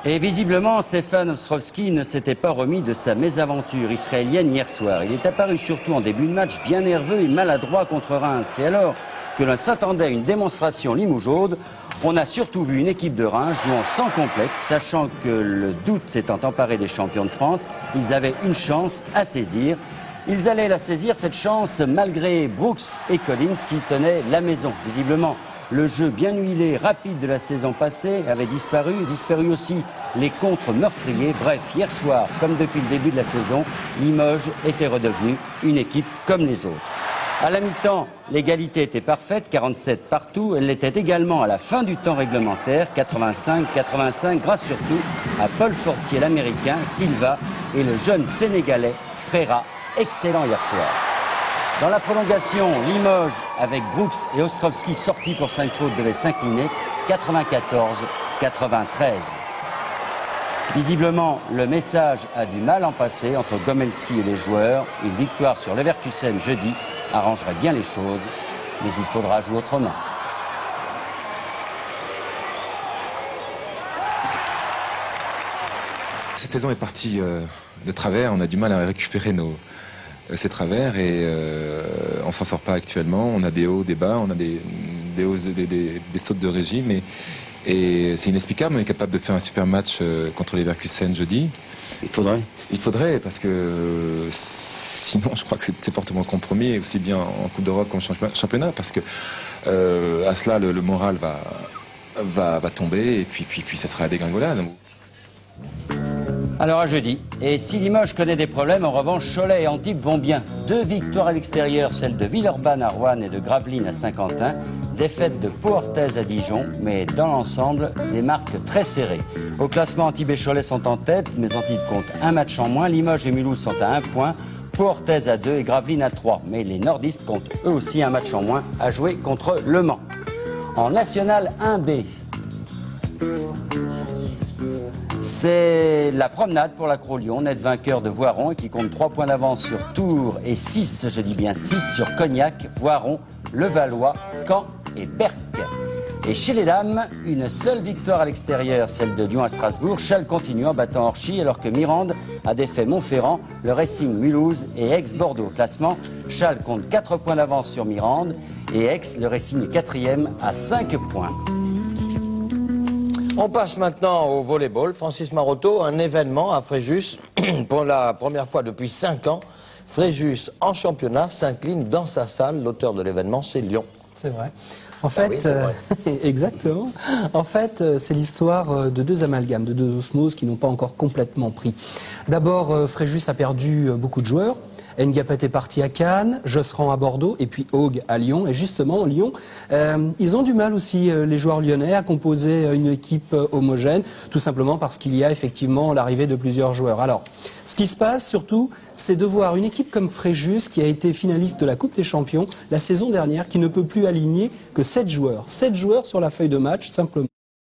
Et visiblement, Stéphane Ostrovski ne s'était pas remis de sa mésaventure israélienne hier soir. Il est apparu surtout en début de match bien nerveux et maladroit contre Reims. Et alors que l'on s'attendait à une démonstration limougeaude, on a surtout vu une équipe de Reims jouant sans complexe, sachant que le doute s'étant emparé des champions de France, ils avaient une chance à saisir. Ils allaient la saisir, cette chance, malgré Brooks et Collins qui tenaient la maison. Visiblement, le jeu bien huilé, rapide de la saison passée avait disparu aussi les contres meurtriers. Bref, hier soir, comme depuis le début de la saison, Limoges était redevenu une équipe comme les autres. À la mi-temps, l'égalité était parfaite, 47 partout. Elle l'était également à la fin du temps réglementaire, 85-85, grâce surtout à Paul Fortier, l'Américain, Silva et le jeune Sénégalais, Préra, excellent hier soir. Dans la prolongation, Limoges, avec Brooks et Ostrovski sortis pour 5 fautes, devait s'incliner, 94-93. Visiblement, le message a du mal en passer entre Gomelski et les joueurs. Une victoire sur Leverkusen jeudi arrangerait bien les choses, mais il faudra jouer autrement. Cette saison est partie de travers, on a du mal à récupérer ces travers et on s'en sort pas actuellement. On a des hauts, des bas, on a des hausses, des sautes de régime et c'est inexplicable. On est capable de faire un super match contre les Leverkusen jeudi. Il faudrait parce que sinon je crois que c'est fortement compromis, aussi bien en Coupe d'Europe qu'en championnat, parce que à cela le moral va tomber et puis ça sera la dégringolade. Alors à jeudi. Et si Limoges connaît des problèmes, en revanche, Cholet et Antibes vont bien. 2 victoires à l'extérieur, celles de Villeurbanne à Roanne et de Gravelines à Saint-Quentin. Défaite de Pau-Orthez à Dijon, mais dans l'ensemble, des marques très serrées. Au classement, Antibes et Cholet sont en tête, mais Antibes compte un match en moins. Limoges et Mulhouse sont à 1 point. Pau-Orthez à 2 et Gravelines à 3. Mais les nordistes comptent eux aussi un match en moins à jouer contre Le Mans. En National 1B, c'est la promenade pour l'Accro-Lyon, net vainqueur de Voiron et qui compte 3 points d'avance sur Tours et 6, je dis bien 6 sur Cognac, Voiron, Levallois, Caen et Berck. Et chez les dames, une seule victoire à l'extérieur, celle de Lyon à Strasbourg. Châles continue en battant Orchy alors que Mirande a défait Montferrand, le Racing Mulhouse et Aix-Bordeaux. Au classement, Châles compte 4 points d'avance sur Mirande et Aix, le Racing est 4e à 5 points. On passe maintenant au volleyball. Francis Maroto, un événement à Fréjus. Pour la première fois depuis 5 ans, Fréjus en championnat s'incline dans sa salle. L'auteur de l'événement, c'est Lyon. C'est vrai. En fait, oui, exactement. En fait, c'est l'histoire de 2 amalgames, de 2 osmoses qui n'ont pas encore complètement pris. D'abord, Fréjus a perdu beaucoup de joueurs. Ndiapet est parti à Cannes, Josserand à Bordeaux et puis Haug à Lyon. Et justement, Lyon, ils ont du mal aussi, les joueurs lyonnais, à composer une équipe homogène, tout simplement parce qu'il y a effectivement l'arrivée de plusieurs joueurs. Alors, ce qui se passe surtout, c'est de voir une équipe comme Fréjus, qui a été finaliste de la Coupe des Champions la saison dernière, qui ne peut plus aligner que 7 joueurs. 7 joueurs sur la feuille de match, simplement.